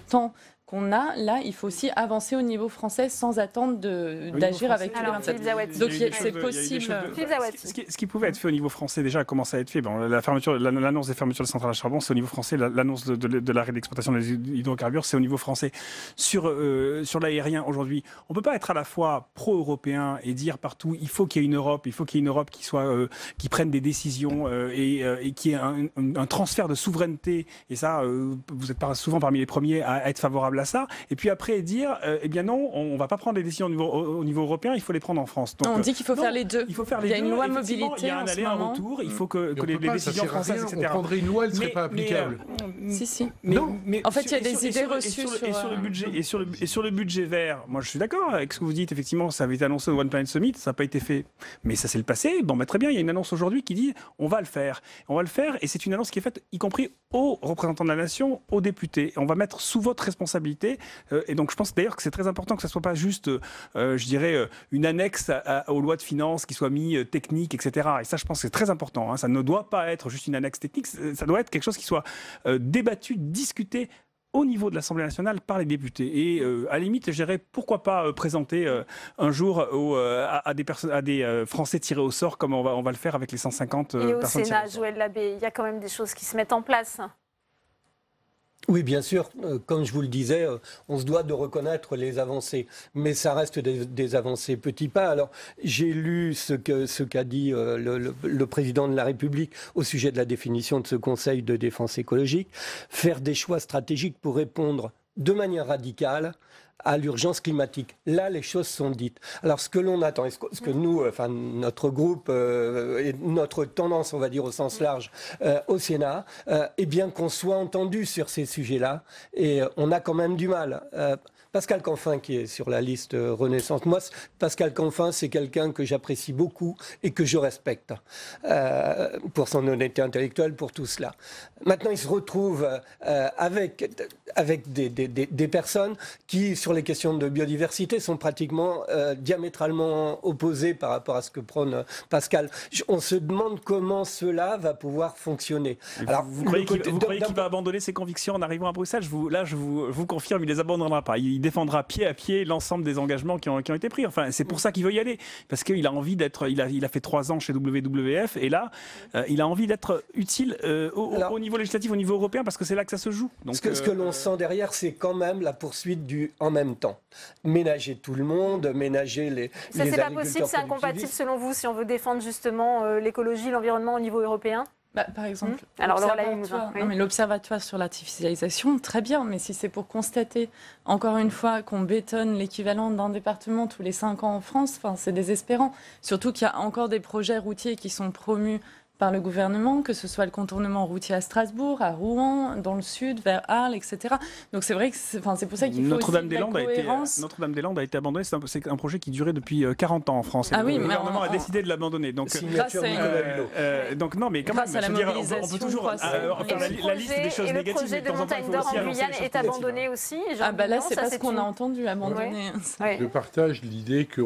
temps qu'on a, là, il faut aussi avancer au niveau français sans attendre d'agir avec tous les 27. Donc c'est possible. Ce qui pouvait être fait au niveau français déjà a commencé à être fait. L'annonce des fermetures de centrales à charbon, c'est au niveau français. L'annonce de de l'arrêt d'exploitation des hydrocarbures, c'est au niveau français. Sur l'aérien aujourd'hui, on ne peut pas être à la fois pro-européen et dire partout il faut qu'il y ait une Europe, qui prenne des décisions et qui ait un transfert de souveraineté. Et ça, vous êtes souvent parmi les premiers à être favorable à ça. Et puis après dire, eh bien non, on ne va pas prendre les décisions au niveau européen, il faut les prendre en France. Donc, on dit qu'il faut faire les deux. Il faut faire les deux. Il y a une loi mobilité. Il y a un aller-un-retour. Il faut que les décisions françaises, etc. On prendrait une loi, elle ne serait pas applicable. Si. Mais en fait, il y a des idées reçues sur le budget et sur le budget vert. Moi, je suis d'accord avec ce que vous dites. Effectivement, ça avait été annoncé au One Planet Summit, ça n'a pas été fait. Mais ça, c'est le passé. Bon, très bien. Il y a une annonce aujourd'hui qui dit on va le faire. On va le faire, et c'est une annonce qui est faite, y compris aux représentants de la nation, aux députés. Et on va mettre sous votre responsabilité. Et donc, je pense d'ailleurs que c'est très important que ça soit pas juste, je dirais, une annexe aux lois de finances qui soit mis technique, etc. Et ça, je pense que c'est très important. Ça ne doit pas être juste une annexe technique. Ça doit être quelque chose qui soit débattu, discuté au niveau de l'Assemblée nationale par les députés. Et à la limite, je dirais, pourquoi pas présenter un jour à des Français tirés au sort, comme on va le faire avec les 150 personnes. Et au Sénat, Joël Labbé, il y a quand même des choses qui se mettent en place. Oui, bien sûr. Comme je vous le disais, on se doit de reconnaître les avancées. Mais ça reste des avancées petits pas. Alors, j'ai lu ce qu'a dit le président de la République au sujet de la définition de ce Conseil de défense écologique. Faire des choix stratégiques pour répondre de manière radicale à l'urgence climatique. Là, les choses sont dites. Alors, ce que l'on attend, ce que nous, notre groupe et notre tendance, on va dire au sens large, au Sénat, est bien qu'on soit entendu sur ces sujets-là. Et on a quand même du mal. Pascal Canfin, qui est sur la liste Renaissance. Moi, Pascal Canfin, c'est quelqu'un que j'apprécie beaucoup et que je respecte pour son honnêteté intellectuelle, pour tout cela. Maintenant, il se retrouve avec des personnes qui, sur les questions de biodiversité, sont pratiquement diamétralement opposées par rapport à ce que prône Pascal. On se demande comment cela va pouvoir fonctionner. Alors, vous croyez qu'il va abandonner ses convictions en arrivant à Bruxelles? Je vous confirme, il ne les abandonnera pas. Il défendra pied à pied l'ensemble des engagements qui ont été pris. Enfin, c'est pour ça qu'il veut y aller, parce qu'il a envie d'être. Il a fait 3 ans chez WWF, et là, il a envie d'être utile au niveau législatif, au niveau européen, parce que c'est là que ça se joue. Donc, ce que l'on sent derrière, c'est quand même la poursuite du en même temps. Ménager tout le monde, ménager les ça, c'est pas possible, c'est incompatible selon vous, si on veut défendre justement l'écologie, l'environnement au niveau européen? Par exemple, l'observatoire sur l'artificialisation, très bien, mais si c'est pour constater, encore une fois, qu'on bétonne l'équivalent d'un département tous les 5 ans en France, c'est désespérant. Surtout qu'il y a encore des projets routiers qui sont promus par le gouvernement, que ce soit le contournement routier à Strasbourg, à Rouen, dans le sud, vers Arles, etc. Donc c'est vrai que c'est pour ça qu'il faut Notre-Dame-des-Landes a été abandonné. C'est un projet qui durait depuis 40 ans en France. Le gouvernement a décidé de l'abandonner. Donc, donc non, mais quand même, on peut toujours faire la liste des choses négatives. Le projet de montagne d'or en Guyane est abandonné aussi. Là, c'est pas ce qu'on a entendu, abandonné. Je partage l'idée que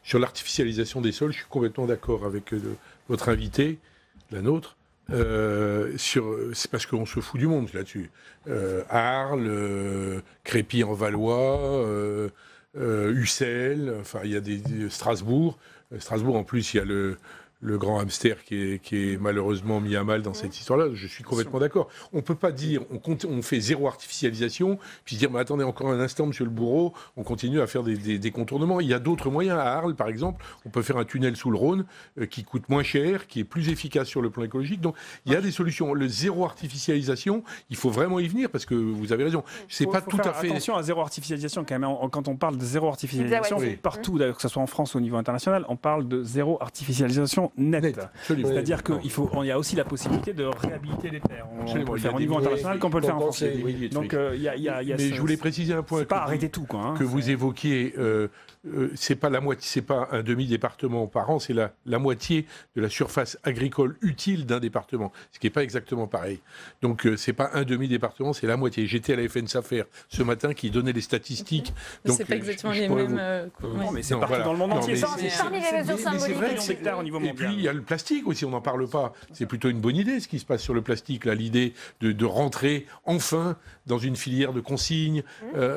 sur l'artificialisation des sols, je suis complètement d'accord avec votre invité, la nôtre, c'est parce qu'on se fout du monde là-dessus. Arles, Crépy en Valois, Ussel, il y a Strasbourg. Strasbourg, en plus, il y a le grand hamster qui est malheureusement mis à mal dans cette histoire-là. Je suis complètement d'accord. On ne peut pas dire on fait zéro artificialisation, puis dire mais attendez encore un instant, monsieur le bourreau, on continue à faire des contournements. Il y a d'autres moyens. À Arles, par exemple, on peut faire un tunnel sous le Rhône qui coûte moins cher, qui est plus efficace sur le plan écologique. Donc il y a des solutions. Le zéro artificialisation, il faut vraiment y venir parce que vous avez raison. C'est pas tout à fait. Attention à zéro artificialisation quand même. Quand on parle de zéro artificialisation, partout, d'ailleurs que ce soit en France ou au niveau international, on parle de zéro artificialisation nette. C'est-à-dire qu'il y a aussi la possibilité de réhabiliter les terres. On peut le faire au niveau international comme on peut le faire en France. Donc mais je voulais préciser un point. C'est pas arrêter tout, quoi. Que vous évoquiez. C'est pas la moitié, c'est pas un demi-département par an, c'est la moitié de la surface agricole utile d'un département, ce qui n'est pas exactement pareil. Donc c'est pas un demi-département, c'est la moitié. J'étais à la FNSAFER ce matin qui donnait les statistiques. Donc c'est pas exactement les mêmes. Non, mais c'est partout dans le monde entier. Parmi les mesures symboliques. Au niveau mondial. Et puis il y a le plastique aussi, on n'en parle pas. C'est plutôt une bonne idée ce qui se passe sur le plastique, là, l'idée de rentrer enfin dans une filière de consignes,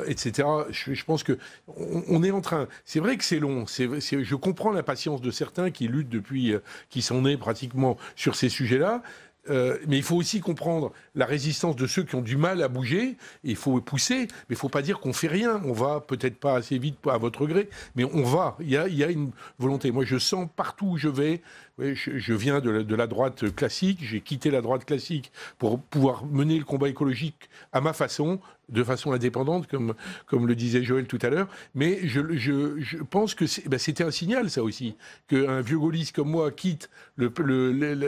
etc. Je pense que on est en train. C'est vrai que c'est long. Je comprends l'impatience de certains qui luttent depuis, qui sont nés pratiquement sur ces sujets-là. Mais il faut aussi comprendre la résistance de ceux qui ont du mal à bouger. Il faut pousser, mais il ne faut pas dire qu'on ne fait rien. On va peut-être pas assez vite à votre gré, mais on va. Il y a une volonté. Moi, je sens partout où je vais. Oui, je viens de la droite classique. J'ai quitté la droite classique pour pouvoir mener le combat écologique à ma façon, de façon indépendante, comme le disait Joël tout à l'heure. Mais je pense que c'était un signal, ça aussi, qu'un vieux gaulliste comme moi quitte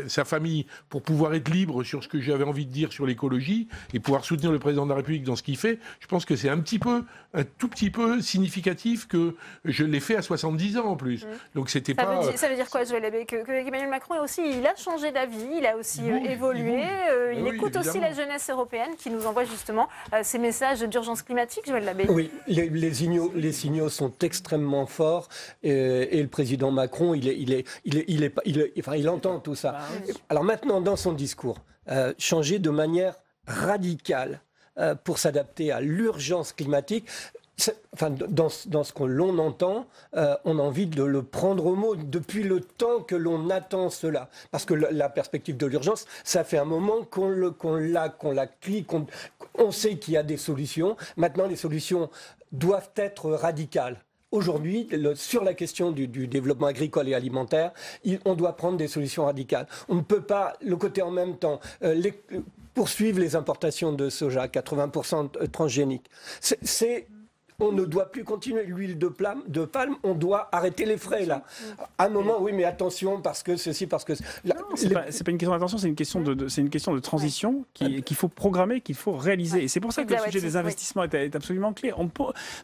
sa famille pour pouvoir être libre sur ce que j'avais envie de dire sur l'écologie et pouvoir soutenir le président de la République dans ce qu'il fait. Je pense que c'est un tout petit peu significatif que je l'ai fait à 70 ans en plus. Donc c'était Ça veut dire quoi, Joël Labbé, que Emmanuel Macron aussi, il a changé d'avis, il a aussi évolué, il écoute aussi la jeunesse européenne qui nous envoie justement ces messages d'urgence climatique, Joël Labbé. Oui, les signaux sont extrêmement forts et le président Macron, il entend tout ça. Alors maintenant, dans son discours, changer de manière radicale pour s'adapter à l'urgence climatique. Dans ce que l'on entend, on a envie de le prendre au mot depuis le temps que l'on attend cela. Parce que la perspective de l'urgence, ça fait un moment qu'on la clique, on sait qu'il y a des solutions. Maintenant, les solutions doivent être radicales. Aujourd'hui, sur la question du développement agricole et alimentaire, on doit prendre des solutions radicales. On ne peut pas, le côté en même temps, poursuivre les importations de soja, 80% transgénique. On ne doit plus continuer l'huile de palme, on doit arrêter les frais là. À un moment, oui, mais attention, parce que ceci, parce que... C'est pas une question d'attention, c'est une question de transition qu'il faut programmer, qu'il faut réaliser. Et c'est pour ça que le sujet des investissements est absolument clé.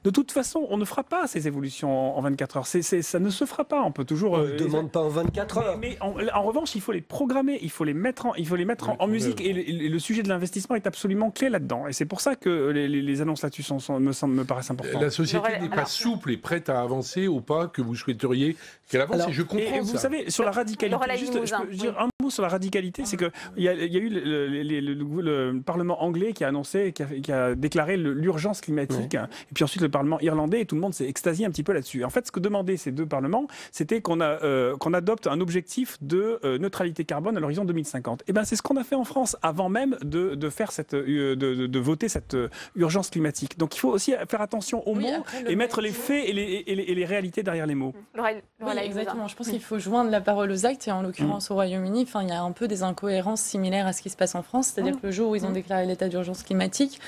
De toute façon, on ne fera pas ces évolutions en 24 heures. Ça ne se fera pas. On peut toujours... On ne demande pas en 24 heures. Mais en revanche, il faut les programmer, il faut les mettre en musique. Et le sujet de l'investissement est absolument clé là-dedans. Et c'est pour ça que les annonces là-dessus me paraissent importantes. La société n'est pas souple et prête à avancer au pas que vous souhaiteriez qu'elle avance. Et je comprends vous savez, sur la radicalité, je peux dire un mot sur la radicalité, c'est qu'il y a eu le Parlement anglais qui a annoncé, qui a déclaré l'urgence climatique, et puis ensuite le Parlement irlandais, et tout le monde s'est extasié un petit peu là-dessus. En fait, ce que demandaient ces deux parlements, c'était qu'on adopte un objectif de neutralité carbone à l'horizon 2050. Et ben, c'est ce qu'on a fait en France avant même de voter cette urgence climatique. Donc il faut aussi faire attention aux mots et mettre les faits et les réalités derrière les mots. Oui, exactement. Je pense qu'il faut joindre la parole aux actes. Et en l'occurrence, au Royaume-Uni, il y a un peu des incohérences similaires à ce qui se passe en France. C'est-à-dire que le jour où ils ont déclaré l'état d'urgence climatique,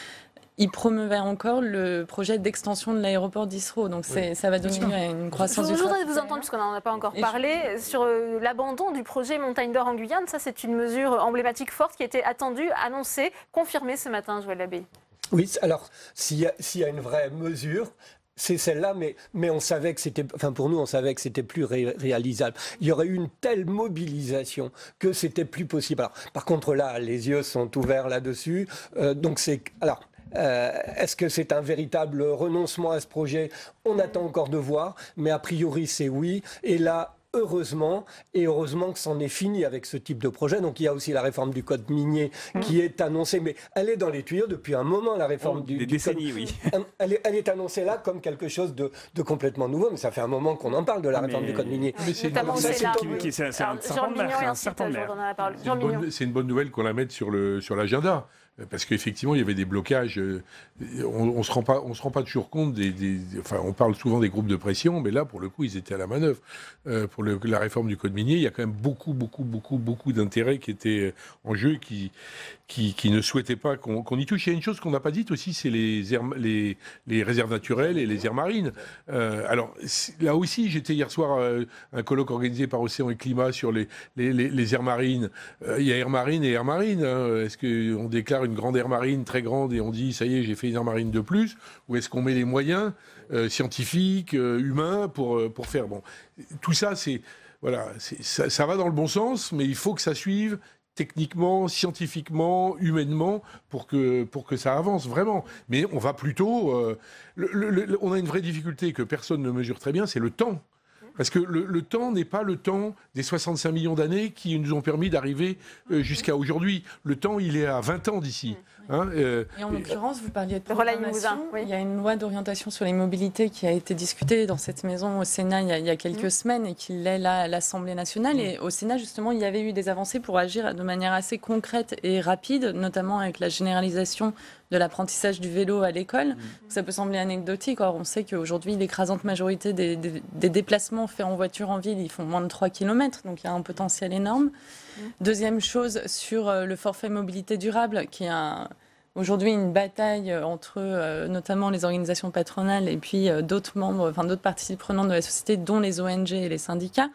ils promeuvaient encore le projet d'extension de l'aéroport d'Heathrow. Donc ça va donner une croissance du trafic. Je voudrais vous entendre, puisqu'on n'en a pas encore parlé, sur l'abandon du projet Montagne d'Or en Guyane. Ça, c'est une mesure emblématique forte qui a été attendue, annoncée, confirmée ce matin, Joël Labbé. Oui, alors, s'il y a une vraie mesure, c'est celle-là, mais on savait que c'était, pour nous, on savait que c'était plus réalisable. Il y aurait eu une telle mobilisation que c'était plus possible. Alors, par contre, là, les yeux sont ouverts là-dessus. Est-ce que c'est un véritable renoncement à ce projet? On attend encore de voir, mais a priori, c'est oui. Et là, heureusement que c'en est fini avec ce type de projet. Donc il y a aussi la réforme du code minier qui est annoncée, mais elle est dans les tuyaux depuis un moment, la réforme du décennies, code. Oui. Elle est annoncée là comme quelque chose de complètement nouveau, mais ça fait un moment qu'on en parle de la réforme du code minier. C'est une bonne nouvelle qu'on la mette sur l'agenda. Parce qu'effectivement, il y avait des blocages. On se rend pas toujours compte on parle souvent des groupes de pression, mais là, pour le coup, ils étaient à la manœuvre. Pour la réforme du code minier, il y a quand même beaucoup d'intérêts qui étaient en jeu, qui ne souhaitaient pas qu'on y touche. Il y a une chose qu'on n'a pas dite aussi, c'est les réserves naturelles et les aires marines. Alors, là aussi, j'étais hier soir à un colloque organisé par Océan et Climat sur les aires marines. Il y a aires marines et aires marines. Est-ce qu'on déclare une grande aire marine très grande et on dit ça y est, j'ai fait une aire marine de plus, ou est-ce qu'on met les moyens scientifiques, humains pour faire tout ça, ça va dans le bon sens, mais il faut que ça suive techniquement, scientifiquement, humainement, pour que ça avance vraiment. Mais on va plutôt... on a une vraie difficulté que personne ne mesure très bien, c'est le temps. Parce que le temps n'est pas le temps des 65 millions d'années qui nous ont permis d'arriver jusqu'à aujourd'hui. Le temps, il est à 20 ans d'ici. Hein, et en l'occurrence, vous parliez de programmation. Il y a une loi d'orientation sur les mobilités qui a été discutée dans cette maison au Sénat il y a quelques semaines et qui l'est là à l'Assemblée nationale. Et au Sénat, justement, il y avait eu des avancées pour agir de manière assez concrète et rapide, notamment avec la généralisation de l'apprentissage du vélo à l'école. Ça peut sembler anecdotique. Or, on sait qu'aujourd'hui, l'écrasante majorité des déplacements faits en voiture en ville, ils font moins de 3 km. Donc, il y a un potentiel énorme. Deuxième chose, sur le forfait mobilité durable, qui est aujourd'hui une bataille entre notamment les organisations patronales et puis d'autres membres, enfin d'autres parties prenantes de la société, dont les ONG et les syndicats.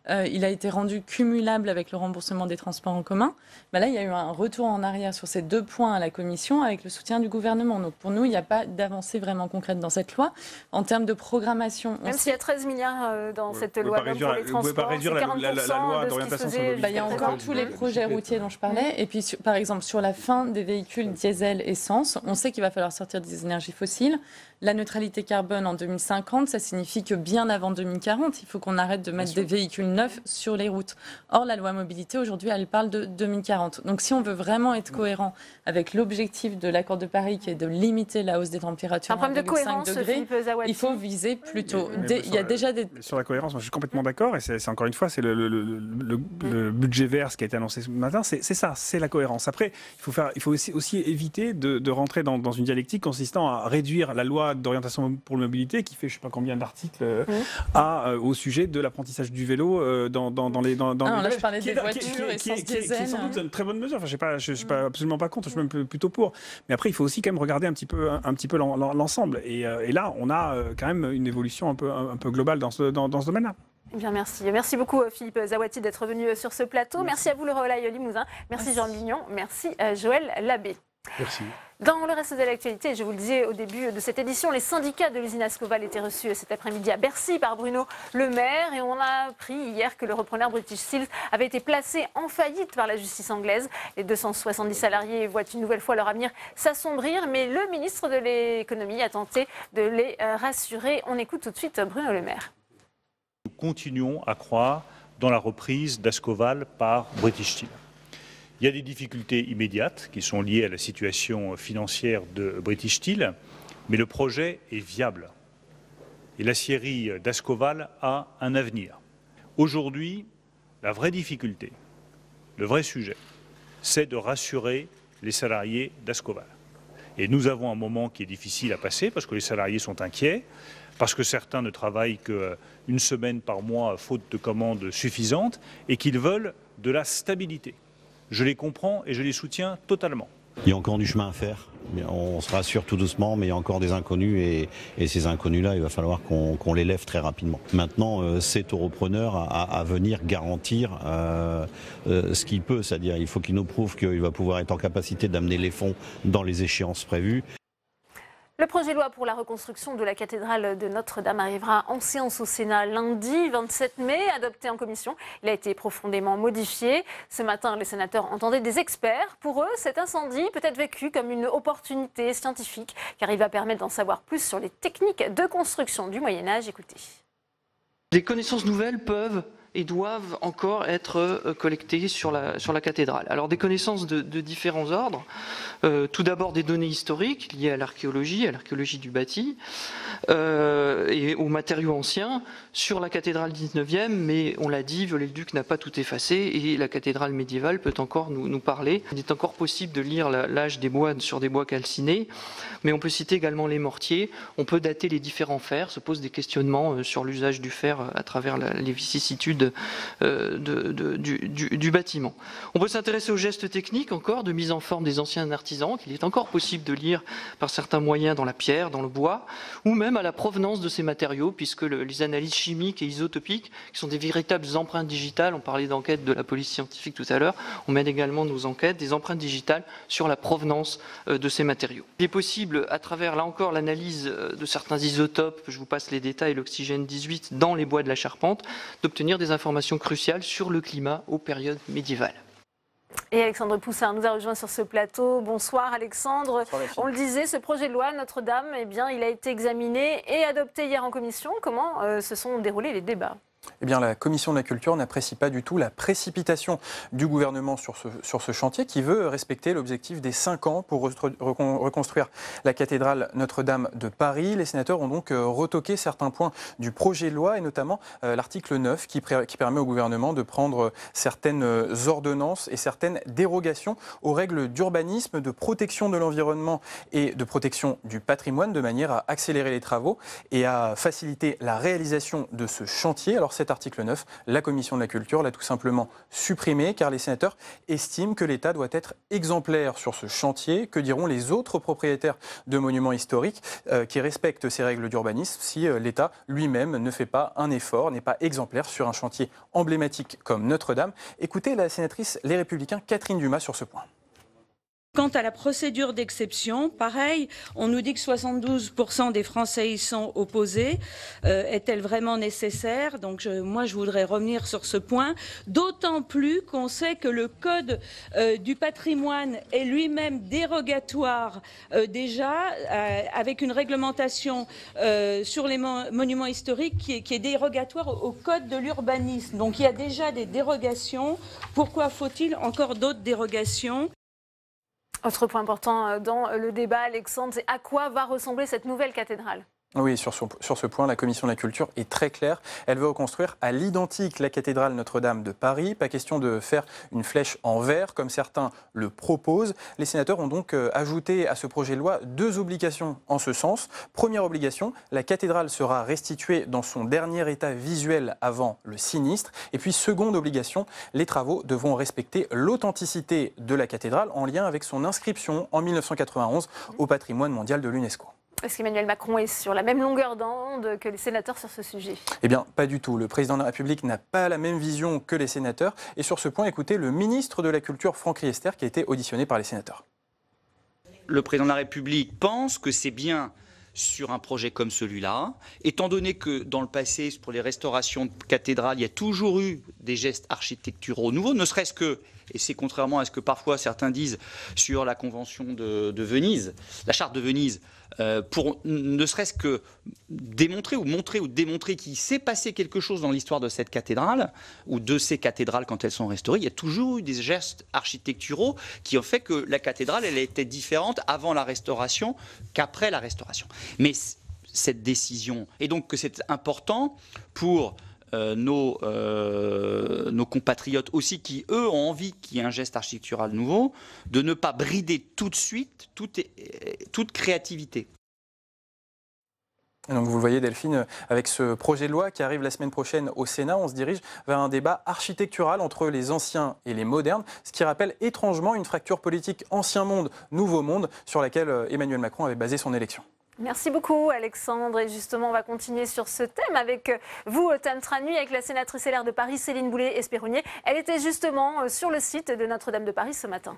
Il a été rendu cumulable avec le remboursement des transports en commun. Là, il y a eu un retour en arrière sur ces 2 points à la Commission avec le soutien du gouvernement. Donc pour nous, il n'y a pas d'avancée vraiment concrète dans cette loi. En termes de programmation... Même s'il y a 13 milliards dans cette loi pour les transports, vous ne pouvez pas réduire la loi d'orientation sur le il y a encore tous les projets routiers dont je parlais. Et puis, par exemple, sur la fin des véhicules diesel essence, on sait qu'il va falloir sortir des énergies fossiles. La neutralité carbone en 2050, ça signifie que bien avant 2040, il faut qu'on arrête de mettre des véhicules neufs sur les routes. Or, la loi mobilité, aujourd'hui, elle parle de 2040. Donc, si on veut vraiment être cohérent avec l'objectif de l'accord de Paris, qui est de limiter la hausse des températures à 1,5 degrés, il faut viser plus tôt. Il y a déjà des... Sur la cohérence, moi, je suis complètement d'accord. Et c'est encore une fois, c'est le budget vert, ce qui a été annoncé ce matin. C'est ça, c'est la cohérence. Après, il faut aussi éviter de rentrer dans une dialectique consistant à réduire la loi d'orientation pour la mobilité, qui fait je ne sais pas combien d'articles, au sujet de l'apprentissage du vélo dans les là, je parlais des voitures essence diesel. Qui est sans doute une très bonne mesure. Enfin, je ne suis pas absolument pas contre, je suis même plutôt pour. Mais après, il faut aussi quand même regarder un petit peu l'ensemble. Et là, on a quand même une évolution un peu globale dans ce domaine-là. Eh bien, merci. Merci beaucoup Philippe Zawati d'être venu sur ce plateau. Merci à vous le Relais Limousin. Merci Jean Bignon. Merci Joël Labbé. Merci. Dans le reste de l'actualité, je vous le disais au début de cette édition, les syndicats de l'usine Ascoval étaient reçus cet après-midi à Bercy par Bruno Le Maire et on a appris hier que le repreneur British Steel avait été placé en faillite par la justice anglaise. Les 270 salariés voient une nouvelle fois leur avenir s'assombrir, mais le ministre de l'économie a tenté de les rassurer. On écoute tout de suite Bruno Le Maire. Nous continuons à croire dans la reprise d'Ascoval par British Steel. Il y a des difficultés immédiates qui sont liées à la situation financière de British Steel, mais le projet est viable. Et l'acierie d'Ascoval a un avenir. Aujourd'hui, la vraie difficulté, le vrai sujet, c'est de rassurer les salariés d'Ascoval. Et nous avons un moment qui est difficile à passer parce que les salariés sont inquiets, parce que certains ne travaillent qu'une semaine par mois faute de commandes suffisantes et qu'ils veulent de la stabilité. Je les comprends et je les soutiens totalement. Il y a encore du chemin à faire. On se rassure tout doucement, mais il y a encore des inconnus et ces inconnus-là, il va falloir qu'on les lève très rapidement. Maintenant, c'est au repreneur à venir garantir ce qu'il peut, c'est-à-dire il faut qu'il nous prouve qu'il va pouvoir être en capacité d'amener les fonds dans les échéances prévues. Le projet de loi pour la reconstruction de la cathédrale de Notre-Dame arrivera en séance au Sénat lundi 27 mai, adopté en commission. Il a été profondément modifié. Ce matin, les sénateurs entendaient des experts. Pour eux, cet incendie peut être vécu comme une opportunité scientifique, car il va permettre d'en savoir plus sur les techniques de construction du Moyen-Âge. Écoutez. Des connaissances nouvelles peuvent et doivent encore être collectées sur la cathédrale. Alors des connaissances de différents ordres. Tout d'abord des données historiques liées à l'archéologie du bâti et aux matériaux anciens sur la cathédrale 19e, mais on l'a dit, Viollet-le-Duc n'a pas tout effacé et la cathédrale médiévale peut encore nous parler. Il est encore possible de lire l'âge des bois sur des bois calcinés, mais on peut citer également les mortiers, on peut dater les différents fers, se posent des questionnements sur l'usage du fer à travers les vicissitudes du bâtiment. On peut s'intéresser aux gestes techniques encore de mise en forme des anciens artisans qu'il est encore possible de lire par certains moyens dans la pierre, dans le bois, ou même à la provenance de ces matériaux puisque les analyses chimiques et isotopiques qui sont des véritables empreintes digitales, on parlait d'enquête de la police scientifique tout à l'heure, on mène également nos enquêtes, des empreintes digitales sur la provenance de ces matériaux. Il est possible à travers là encore l'analyse de certains isotopes, je vous passe les détails, l'oxygène 18 dans les bois de la Charpente, d'obtenir des informations cruciales sur le climat aux périodes médiévales. Et Alexandre Poussard nous a rejoint sur ce plateau. Bonsoir Alexandre. Bonsoir, on le disait, ce projet de loi Notre-Dame, eh bien, il a été examiné et adopté hier en commission. Comment se sont déroulés les débats ? Eh bien, la Commission de la Culture n'apprécie pas du tout la précipitation du gouvernement sur ce chantier qui veut respecter l'objectif des 5 ans pour reconstruire la cathédrale Notre-Dame de Paris. Les sénateurs ont donc retoqué certains points du projet de loi et notamment l'article 9 qui permet au gouvernement de prendre certaines ordonnances et certaines dérogations aux règles d'urbanisme, de protection de l'environnement et de protection du patrimoine de manière à accélérer les travaux et à faciliter la réalisation de ce chantier. Alors cet article 9, la Commission de la Culture l'a tout simplement supprimé car les sénateurs estiment que l'État doit être exemplaire sur ce chantier. Que diront les autres propriétaires de monuments historiques qui respectent ces règles d'urbanisme si l'État lui-même ne fait pas un effort, n'est pas exemplaire sur un chantier emblématique comme Notre-Dame? Écoutez la sénatrice Les Républicains Catherine Dumas sur ce point. Quant à la procédure d'exception, pareil, on nous dit que 72% des Français y sont opposés. Est-elle vraiment nécessaire? Donc moi, je voudrais revenir sur ce point, d'autant plus qu'on sait que le Code du patrimoine est lui-même dérogatoire déjà, avec une réglementation sur les monuments historiques qui est dérogatoire au Code de l'urbanisme. Donc il y a déjà des dérogations. Pourquoi faut-il encore d'autres dérogations? Autre point important dans le débat, Alexandre, c'est à quoi va ressembler cette nouvelle cathédrale? Oui, sur ce point, la Commission de la Culture est très claire. Elle veut reconstruire à l'identique la cathédrale Notre-Dame de Paris. Pas question de faire une flèche en verre, comme certains le proposent. Les sénateurs ont donc ajouté à ce projet de loi 2 obligations en ce sens. Première obligation, la cathédrale sera restituée dans son dernier état visuel avant le sinistre. Et puis, seconde obligation, les travaux devront respecter l'authenticité de la cathédrale en lien avec son inscription en 1991 au patrimoine mondial de l'UNESCO. Est-ce qu'Emmanuel Macron est sur la même longueur d'onde que les sénateurs sur ce sujet? Eh bien, pas du tout. Le président de la République n'a pas la même vision que les sénateurs. Et sur ce point, écoutez le ministre de la Culture, Franck Riester, qui a été auditionné par les sénateurs. Le président de la République pense que c'est bien sur un projet comme celui-là, étant donné que dans le passé, pour les restaurations de cathédrales, il y a toujours eu des gestes architecturaux nouveaux, ne serait-ce que, et c'est contrairement à ce que parfois certains disent sur la Convention de Venise, la Charte de Venise, pour ne serait-ce que démontrer ou montrer ou démontrer qu'il s'est passé quelque chose dans l'histoire de cette cathédrale ou de ces cathédrales quand elles sont restaurées. Il y a toujours eu des gestes architecturaux qui ont fait que la cathédrale, elle était différente avant la restauration qu'après la restauration. Mais cette décision, et donc que c'est important pour nos compatriotes aussi qui, eux, ont envie qu'il y ait un geste architectural nouveau, de ne pas brider tout de suite toute créativité. Donc vous le voyez Delphine, avec ce projet de loi qui arrive la semaine prochaine au Sénat, on se dirige vers un débat architectural entre les anciens et les modernes, ce qui rappelle étrangement une fracture politique ancien monde, nouveau monde, sur laquelle Emmanuel Macron avait basé son élection. Merci beaucoup Alexandre, et justement on va continuer sur ce thème avec vous Tantra Nuit, avec la sénatrice LR de Paris Céline Boulay-Espéronnier. Elle était justement sur le site de Notre-Dame de Paris ce matin.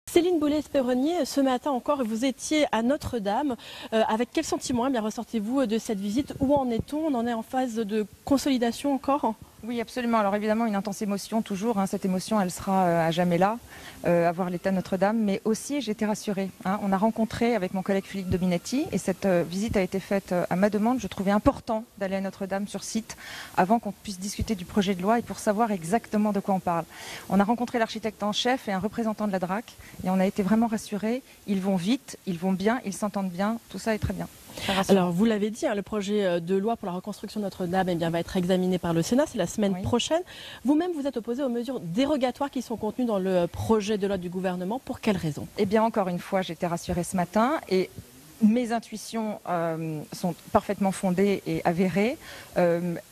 Céline Boulay-Espéronnier, ce matin encore, vous étiez à Notre-Dame. Avec quel sentiment ressortez-vous de cette visite? Où en est-on? On en est en phase de consolidation encore? Oui, absolument. Alors évidemment, une intense émotion toujours. Cette émotion, elle sera à jamais là, à voir l'état de Notre-Dame. Mais aussi, j'ai été rassurée. On a rencontré avec mon collègue Philippe Dominetti, et cette visite a été faite à ma demande. Je trouvais important d'aller à Notre-Dame sur site avant qu'on puisse discuter du projet de loi et pour savoir exactement de quoi on parle. On a rencontré l'architecte en chef et un représentant de la DRAC, et on a été vraiment rassurés. Ils vont vite, ils vont bien, ils s'entendent bien. Tout ça est très bien. Alors vous l'avez dit, le projet de loi pour la reconstruction de Notre-Dame va être examiné par le Sénat, c'est la semaine prochaine. Vous-même, vous êtes opposé aux mesures dérogatoires qui sont contenues dans le projet de loi du gouvernement. Pour quelles raisons? Eh bien, encore une fois, j'ai été rassurée ce matin et mes intuitions sont parfaitement fondées et avérées.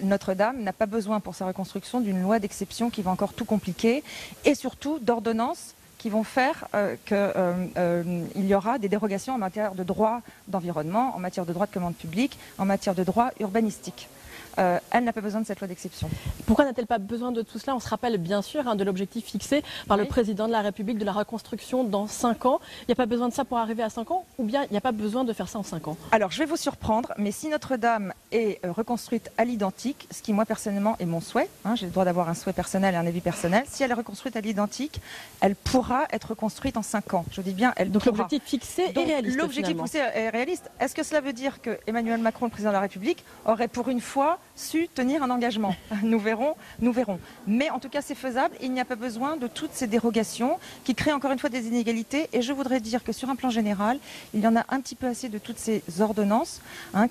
Notre-Dame n'a pas besoin pour sa reconstruction d'une loi d'exception qui va encore tout compliquer, et surtout d'ordonnances qui vont faire qu'il y aura des dérogations en matière de droit d'environnement, en matière de droit de commande publique, en matière de droit urbanistique. Elle n'a pas besoin de cette loi d'exception. Pourquoi n'a-t-elle pas besoin de tout cela? On se rappelle bien sûr de l'objectif fixé par le président de la République de la reconstruction dans 5 ans. Il n'y a pas besoin de ça pour arriver à 5 ans, ou bien il n'y a pas besoin de faire ça en 5 ans? Alors je vais vous surprendre, mais si Notre-Dame est reconstruite à l'identique, ce qui moi personnellement est mon souhait, j'ai le droit d'avoir un souhait personnel et un avis personnel, si elle est reconstruite à l'identique, elle pourra être reconstruite en 5 ans. Je dis bien, elle Donc pourra. l'objectif fixé est réaliste. L'objectif fixé est réaliste. Est-ce que cela veut dire que Emmanuel Macron, le président de la République, aurait pour une fois su tenir un engagement. Nous verrons, nous verrons. Mais en tout cas, c'est faisable. Il n'y a pas besoin de toutes ces dérogations qui créent encore une fois des inégalités. Et je voudrais dire que sur un plan général, il y en a un petit peu assez de toutes ces ordonnances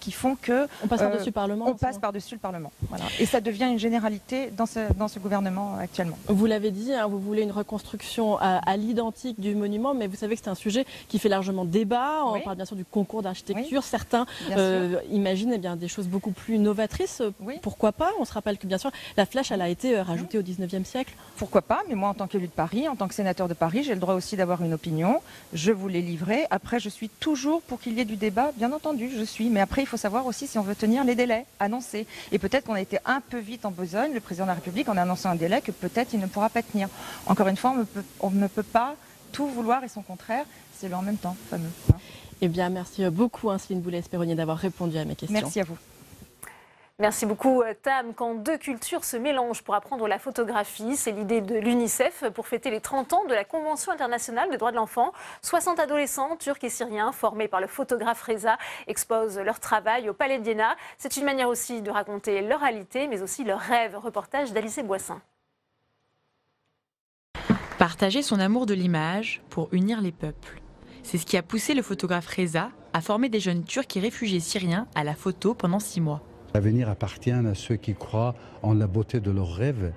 qui font que... On passe par-dessus le Parlement. On passe par-dessus le Parlement. Voilà. Et ça devient une généralité dans ce gouvernement actuellement. Vous l'avez dit, vous voulez une reconstruction à l'identique du monument, mais vous savez que c'est un sujet qui fait largement débat. On parle bien sûr du concours d'architecture. Oui. Certains imaginent des choses beaucoup plus novatrices. Oui. Pourquoi pas? On se rappelle que bien sûr la flèche elle a été rajoutée au 19e siècle. Pourquoi pas? Mais moi en tant qu'élu de Paris, en tant que sénateur de Paris, j'ai le droit aussi d'avoir une opinion. Je vous l'ai livrée. Après je suis toujours pour qu'il y ait du débat, bien entendu, je suis. Mais après il faut savoir aussi si on veut tenir les délais annoncés. Et peut-être qu'on a été un peu vite en besogne, le président de la République, en annonçant un délai que peut-être il ne pourra pas tenir. Encore une fois, on ne peut pas tout vouloir et son contraire, c'est le en même temps, fameux. Eh bien, merci beaucoup, Céline Boulay-Espéronnier, d'avoir répondu à mes questions. Merci à vous. Merci beaucoup, Tam. Quand deux cultures se mélangent pour apprendre la photographie, c'est l'idée de l'UNICEF pour fêter les 30 ans de la Convention internationale des droits de l'enfant. 60 adolescents, turcs et syriens, formés par le photographe Reza, exposent leur travail au Palais d'Iéna. C'est une manière aussi de raconter leur réalité, mais aussi leurs rêves. Reportage d'Alice Boissin. Partager son amour de l'image pour unir les peuples. C'est ce qui a poussé le photographe Reza à former des jeunes Turcs et réfugiés syriens à la photo pendant 6 mois. L'avenir appartient à ceux qui croient en la beauté de leurs rêves.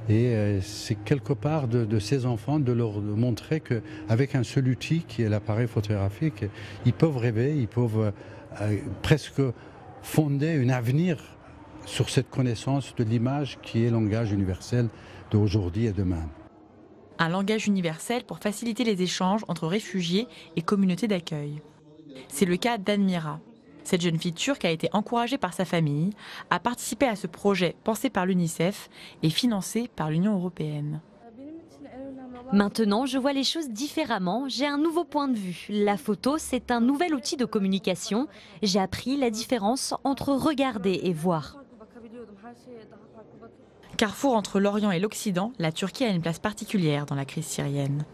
Et c'est quelque part de ces enfants de leur montrer qu'avec un seul outil qui est l'appareil photographique, ils peuvent rêver, ils peuvent presque fonder un avenir sur cette connaissance de l'image qui est le langage universel d'aujourd'hui et demain. Un langage universel pour faciliter les échanges entre réfugiés et communautés d'accueil. C'est le cas d'Admira. Cette jeune fille turque a été encouragée par sa famille à participer à ce projet pensé par l'UNICEF et financé par l'Union européenne. Maintenant, je vois les choses différemment. J'ai un nouveau point de vue. La photo, c'est un nouvel outil de communication. J'ai appris la différence entre regarder et voir. Carrefour entre l'Orient et l'Occident, la Turquie a une place particulière dans la crise syrienne.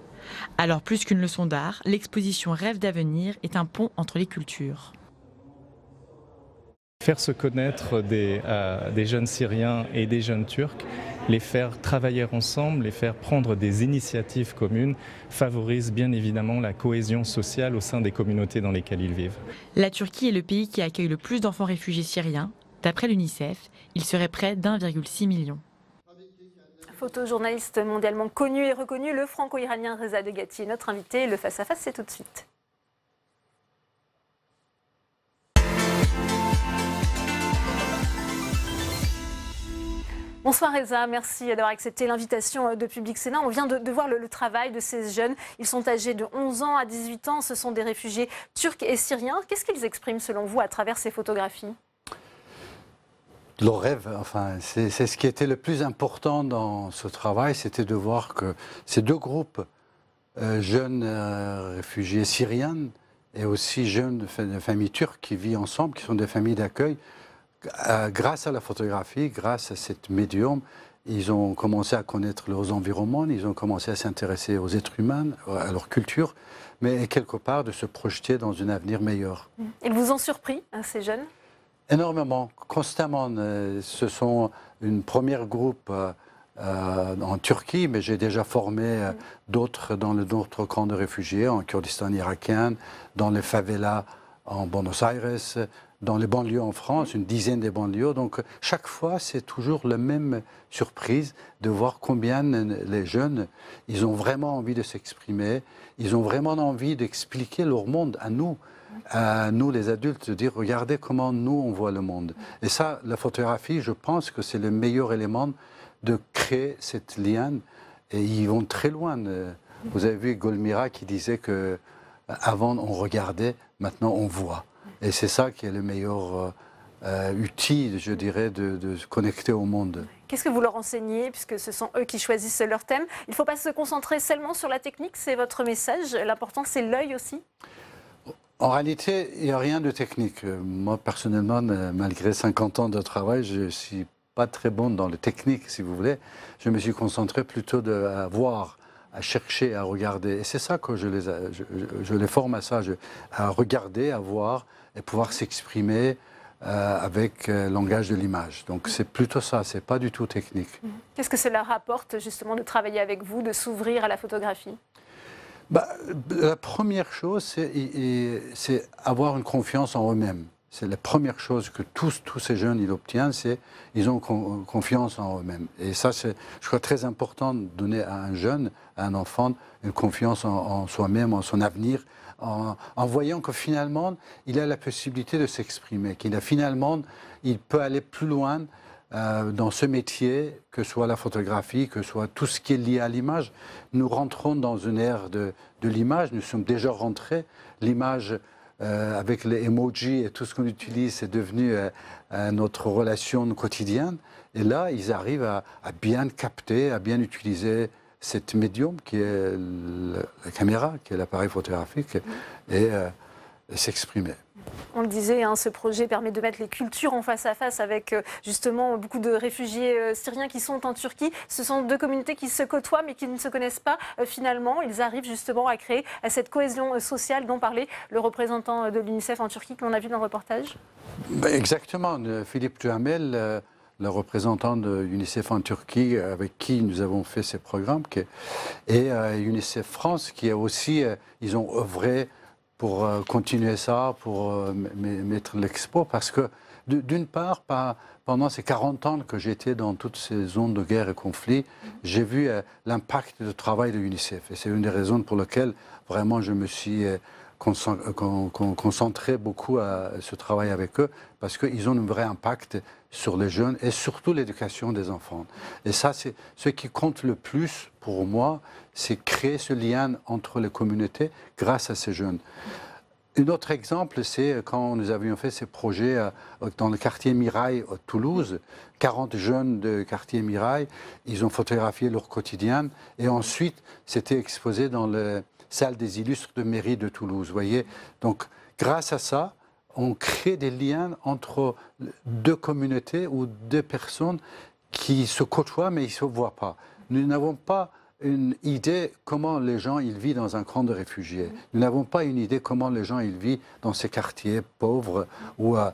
Alors plus qu'une leçon d'art, l'exposition Rêve d'avenir est un pont entre les cultures. Faire se connaître des jeunes Syriens et des jeunes Turcs, les faire travailler ensemble, les faire prendre des initiatives communes, favorise bien évidemment la cohésion sociale au sein des communautés dans lesquelles ils vivent. La Turquie est le pays qui accueille le plus d'enfants réfugiés syriens. D'après l'UNICEF, il serait près d'1,6 million. Photojournaliste mondialement connu et reconnu, le franco-iranien Reza Degati est notre invité. Le face-à-face, c'est tout de suite. Bonsoir Reza, merci d'avoir accepté l'invitation de Public Sénat. On vient de voir le travail de ces jeunes. Ils sont âgés de 11 ans à 18 ans. Ce sont des réfugiés turcs et syriens. Qu'est-ce qu'ils expriment selon vous à travers ces photographies ? Leur rêve, enfin, c'est ce qui était le plus important dans ce travail, c'était de voir que ces deux groupes, jeunes réfugiés syriens et aussi jeunes familles turques qui vivent ensemble, qui sont des familles d'accueil, grâce à la photographie, grâce à cette médium, ils ont commencé à connaître leurs environnements, ils ont commencé à s'intéresser aux êtres humains, à leur culture, mais quelque part de se projeter dans un avenir meilleur. Ils vous ont surpris, ces jeunes ? Énormément, constamment. Ce sont une première groupe en Turquie, mais j'ai déjà formé d'autres dans d'autres camps de réfugiés, en Kurdistan irakien, dans les favelas en Buenos Aires, dans les banlieues en France, une dizaine de banlieues. Donc chaque fois, c'est toujours la même surprise de voir combien les jeunes, ils ont vraiment envie de s'exprimer, ils ont vraiment envie d'expliquer leur monde à nous les adultes, de dire regardez comment nous on voit le monde. Et ça, la photographie, je pense que c'est le meilleur élément de créer cette lien. Et ils vont très loin. Vous avez vu Golmira qui disait que avant on regardait, maintenant on voit. Et c'est ça qui est le meilleur outil, je dirais, de se connecter au monde. Qu'est-ce que vous leur enseignez, puisque ce sont eux qui choisissent leur thème? Il ne faut pas se concentrer seulement sur la technique, c'est votre message. L'important, c'est l'œil aussi. En réalité, il n'y a rien de technique. Moi, personnellement, malgré 50 ans de travail, je ne suis pas très bon dans le technique, si vous voulez. Je me suis concentré plutôt à voir, à chercher, à regarder. Et c'est ça que je les forme à ça, à regarder, à voir et pouvoir s'exprimer avec langage de l'image. Donc c'est plutôt ça, c'est pas du tout technique. Qu'est-ce que cela rapporte justement de travailler avec vous, de s'ouvrir à la photographie? La première chose, c'est avoir une confiance en eux-mêmes. C'est la première chose que tous ces jeunes ils obtiennent, c'est ils ont confiance en eux-mêmes. Et ça, c'est, je crois, très important de donner à un jeune, à un enfant, une confiance en soi-même, en son avenir, en voyant que finalement, il a la possibilité de s'exprimer, il peut aller plus loin dans ce métier, que soit la photographie, que soit tout ce qui est lié à l'image. Nous rentrons dans une ère de l'image, nous sommes déjà rentrés. L'image, avec les emojis et tout ce qu'on utilise, c'est devenu notre relation quotidienne. Et là, ils arrivent à bien capter, à bien utiliser cet médium qui est la caméra, qui est l'appareil photographique, et s'exprimer. On le disait, ce projet permet de mettre les cultures en face à face avec justement beaucoup de réfugiés syriens qui sont en Turquie. Ce sont deux communautés qui se côtoient mais qui ne se connaissent pas finalement. Ils arrivent justement à créer cette cohésion sociale dont parlait le représentant de l'UNICEF en Turquie que l'on a vu dans le reportage. Exactement, Philippe Duhamel, le représentant de l'UNICEF en Turquie avec qui nous avons fait ces programmes, et UNICEF France qui a aussi, ils ont œuvré pour continuer ça, pour mettre l'expo, parce que d'une part, pendant ces 40 ans que j'étais dans toutes ces zones de guerre et conflit, j'ai vu l'impact du travail de l'UNICEF. Et c'est une des raisons pour lesquelles vraiment je me suis concentré beaucoup à ce travail avec eux, parce qu'ils ont un vrai impact sur les jeunes et surtout l'éducation des enfants. Et ça, c'est ce qui compte le plus pour moi, c'est créer ce lien entre les communautés grâce à ces jeunes. Un autre exemple, c'est quand nous avions fait ces projets dans le quartier Mirail à Toulouse. 40 jeunes de quartier Mirail, ils ont photographié leur quotidien et ensuite c'était exposé dans la salle des illustres de mairie de Toulouse. Vous voyez, donc grâce à ça, on crée des liens entre deux communautés ou deux personnes qui se côtoient mais ils ne se voient pas. Nous n'avons pas une idée comment les gens ils vivent dans un camp de réfugiés. Nous n'avons pas une idée comment les gens ils vivent dans ces quartiers pauvres ou à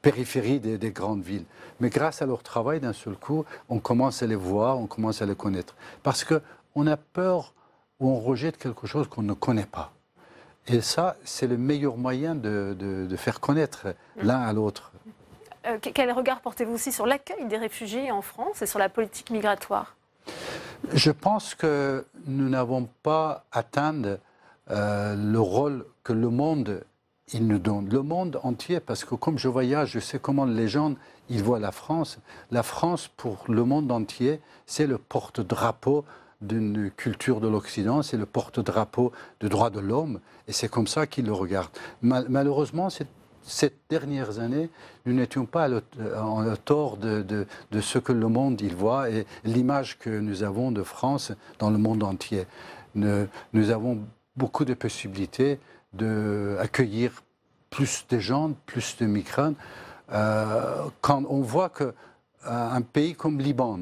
périphérie des grandes villes. Mais grâce à leur travail, d'un seul coup, on commence à les voir, on commence à les connaître. Parce qu'on a peur ou on rejette quelque chose qu'on ne connaît pas. Et ça, c'est le meilleur moyen de faire connaître l'un à l'autre. Quel regard portez-vous aussi sur l'accueil des réfugiés en France et sur la politique migratoire ? Je pense que nous n'avons pas atteint le rôle que le monde il nous donne. Le monde entier, parce que comme je voyage, je sais comment les gens ils voient la France. La France, pour le monde entier, c'est le porte-drapeau d'une culture de l'Occident, c'est le porte-drapeau des droits de l'homme, et c'est comme ça qu'ils le regardent. Malheureusement, ces dernières années, nous n'étions pas en tort de ce que le monde il voit et l'image que nous avons de France dans le monde entier. Nous avons beaucoup de possibilités d'accueillir plus de gens, plus de migrants. Quand on voit qu'un pays comme Liban,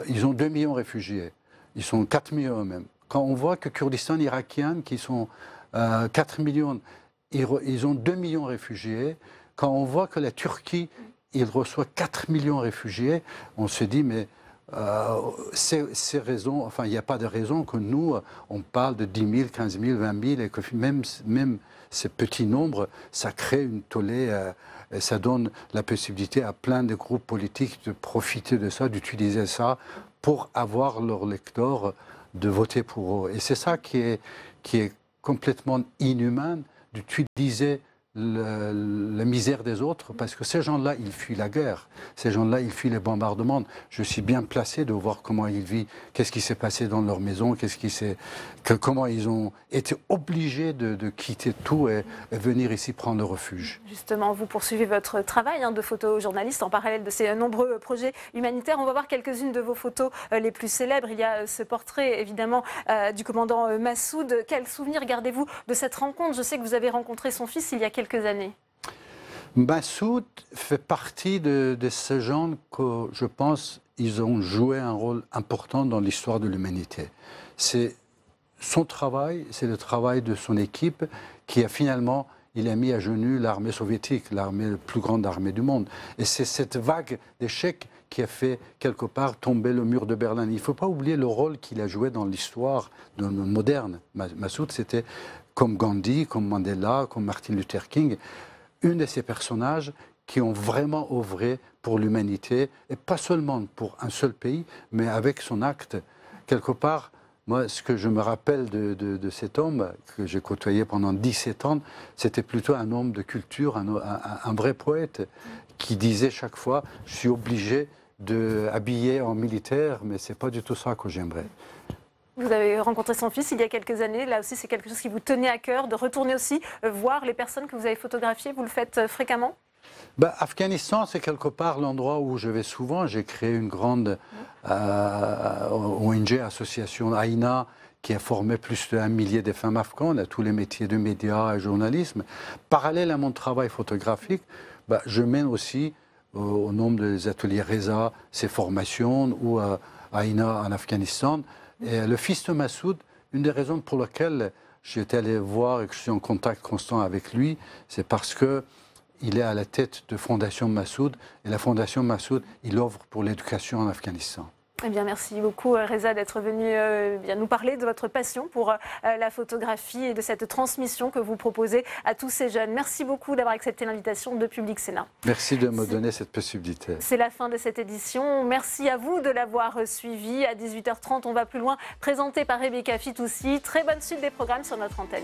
ils ont 2 millions de réfugiés, ils sont 4 millions eux-mêmes. Quand on voit que Kurdistan irakien, qui sont 4 millions, ils ont 2 millions de réfugiés. Quand on voit que la Turquie, il reçoit 4 millions de réfugiés, on se dit, mais ces raisons, enfin, il n'y a pas de raison que nous, on parle de 10 000, 15 000, 20 000, et que même ces petits nombres, ça crée une tollée, et ça donne la possibilité à plein de groupes politiques de profiter de ça, d'utiliser ça pour avoir leurs lecteurs de voter pour eux. Et c'est ça qui est complètement inhumain, d'utiliser la misère des autres, parce que ces gens-là, ils fuient la guerre, ces gens-là, ils fuient les bombardements. Je suis bien placé de voir comment ils vivent, qu'est-ce qui s'est passé dans leur maison, comment ils ont été obligés de quitter tout et venir ici prendre refuge. Justement, vous poursuivez votre travail de photojournaliste en parallèle de ces nombreux projets humanitaires. On va voir quelques-unes de vos photos les plus célèbres. Il y a ce portrait, évidemment, du commandant Massoud. Quel souvenir gardez-vous de cette rencontre? Je sais que vous avez rencontré son fils il y a quelques années. Massoud fait partie de ces gens que je pense ils ont joué un rôle important dans l'histoire de l'humanité. C'est son travail, c'est le travail de son équipe qui a finalement il a mis à genoux l'armée soviétique, la plus grande armée du monde. Et c'est cette vague d'échecs qui a fait quelque part tomber le mur de Berlin. Il ne faut pas oublier le rôle qu'il a joué dans l'histoire moderne. Massoud, c'était comme Gandhi, comme Mandela, comme Martin Luther King, un de ces personnages qui ont vraiment œuvré pour l'humanité, et pas seulement pour un seul pays, mais avec son acte, quelque part. Moi, ce que je me rappelle de cet homme que j'ai côtoyé pendant 17 ans, c'était plutôt un homme de culture, un vrai poète, qui disait chaque fois « je suis obligé d'habiller en militaire, mais ce n'est pas du tout ça que j'aimerais ». Vous avez rencontré son fils il y a quelques années. Là aussi, c'est quelque chose qui vous tenait à cœur, de retourner aussi voir les personnes que vous avez photographiées. Vous le faites fréquemment ? Afghanistan, c'est quelque part l'endroit où je vais souvent. J'ai créé une grande ONG, association AINA, qui a formé plus d'1 millier de femmes afghanes à tous les métiers de médias et journalisme. Parallèle à mon travail photographique, je mène aussi, au nom des ateliers Reza, ces formations, ou à AINA en Afghanistan. Et le fils de Massoud, une des raisons pour lesquelles j'étais allé voir et que je suis en contact constant avec lui, c'est parce que il est à la tête de Fondation Massoud, et la Fondation Massoud, il œuvre pour l'éducation en Afghanistan. Eh bien, merci beaucoup Reza d'être venu nous parler de votre passion pour la photographie et de cette transmission que vous proposez à tous ces jeunes. Merci beaucoup d'avoir accepté l'invitation de Public Sénat. Merci de me donner cette possibilité. C'est la fin de cette édition. Merci à vous de l'avoir suivi. À 18h30, on va plus loin, présenté par Rebecca Fitoussi. Très bonne suite des programmes sur notre antenne.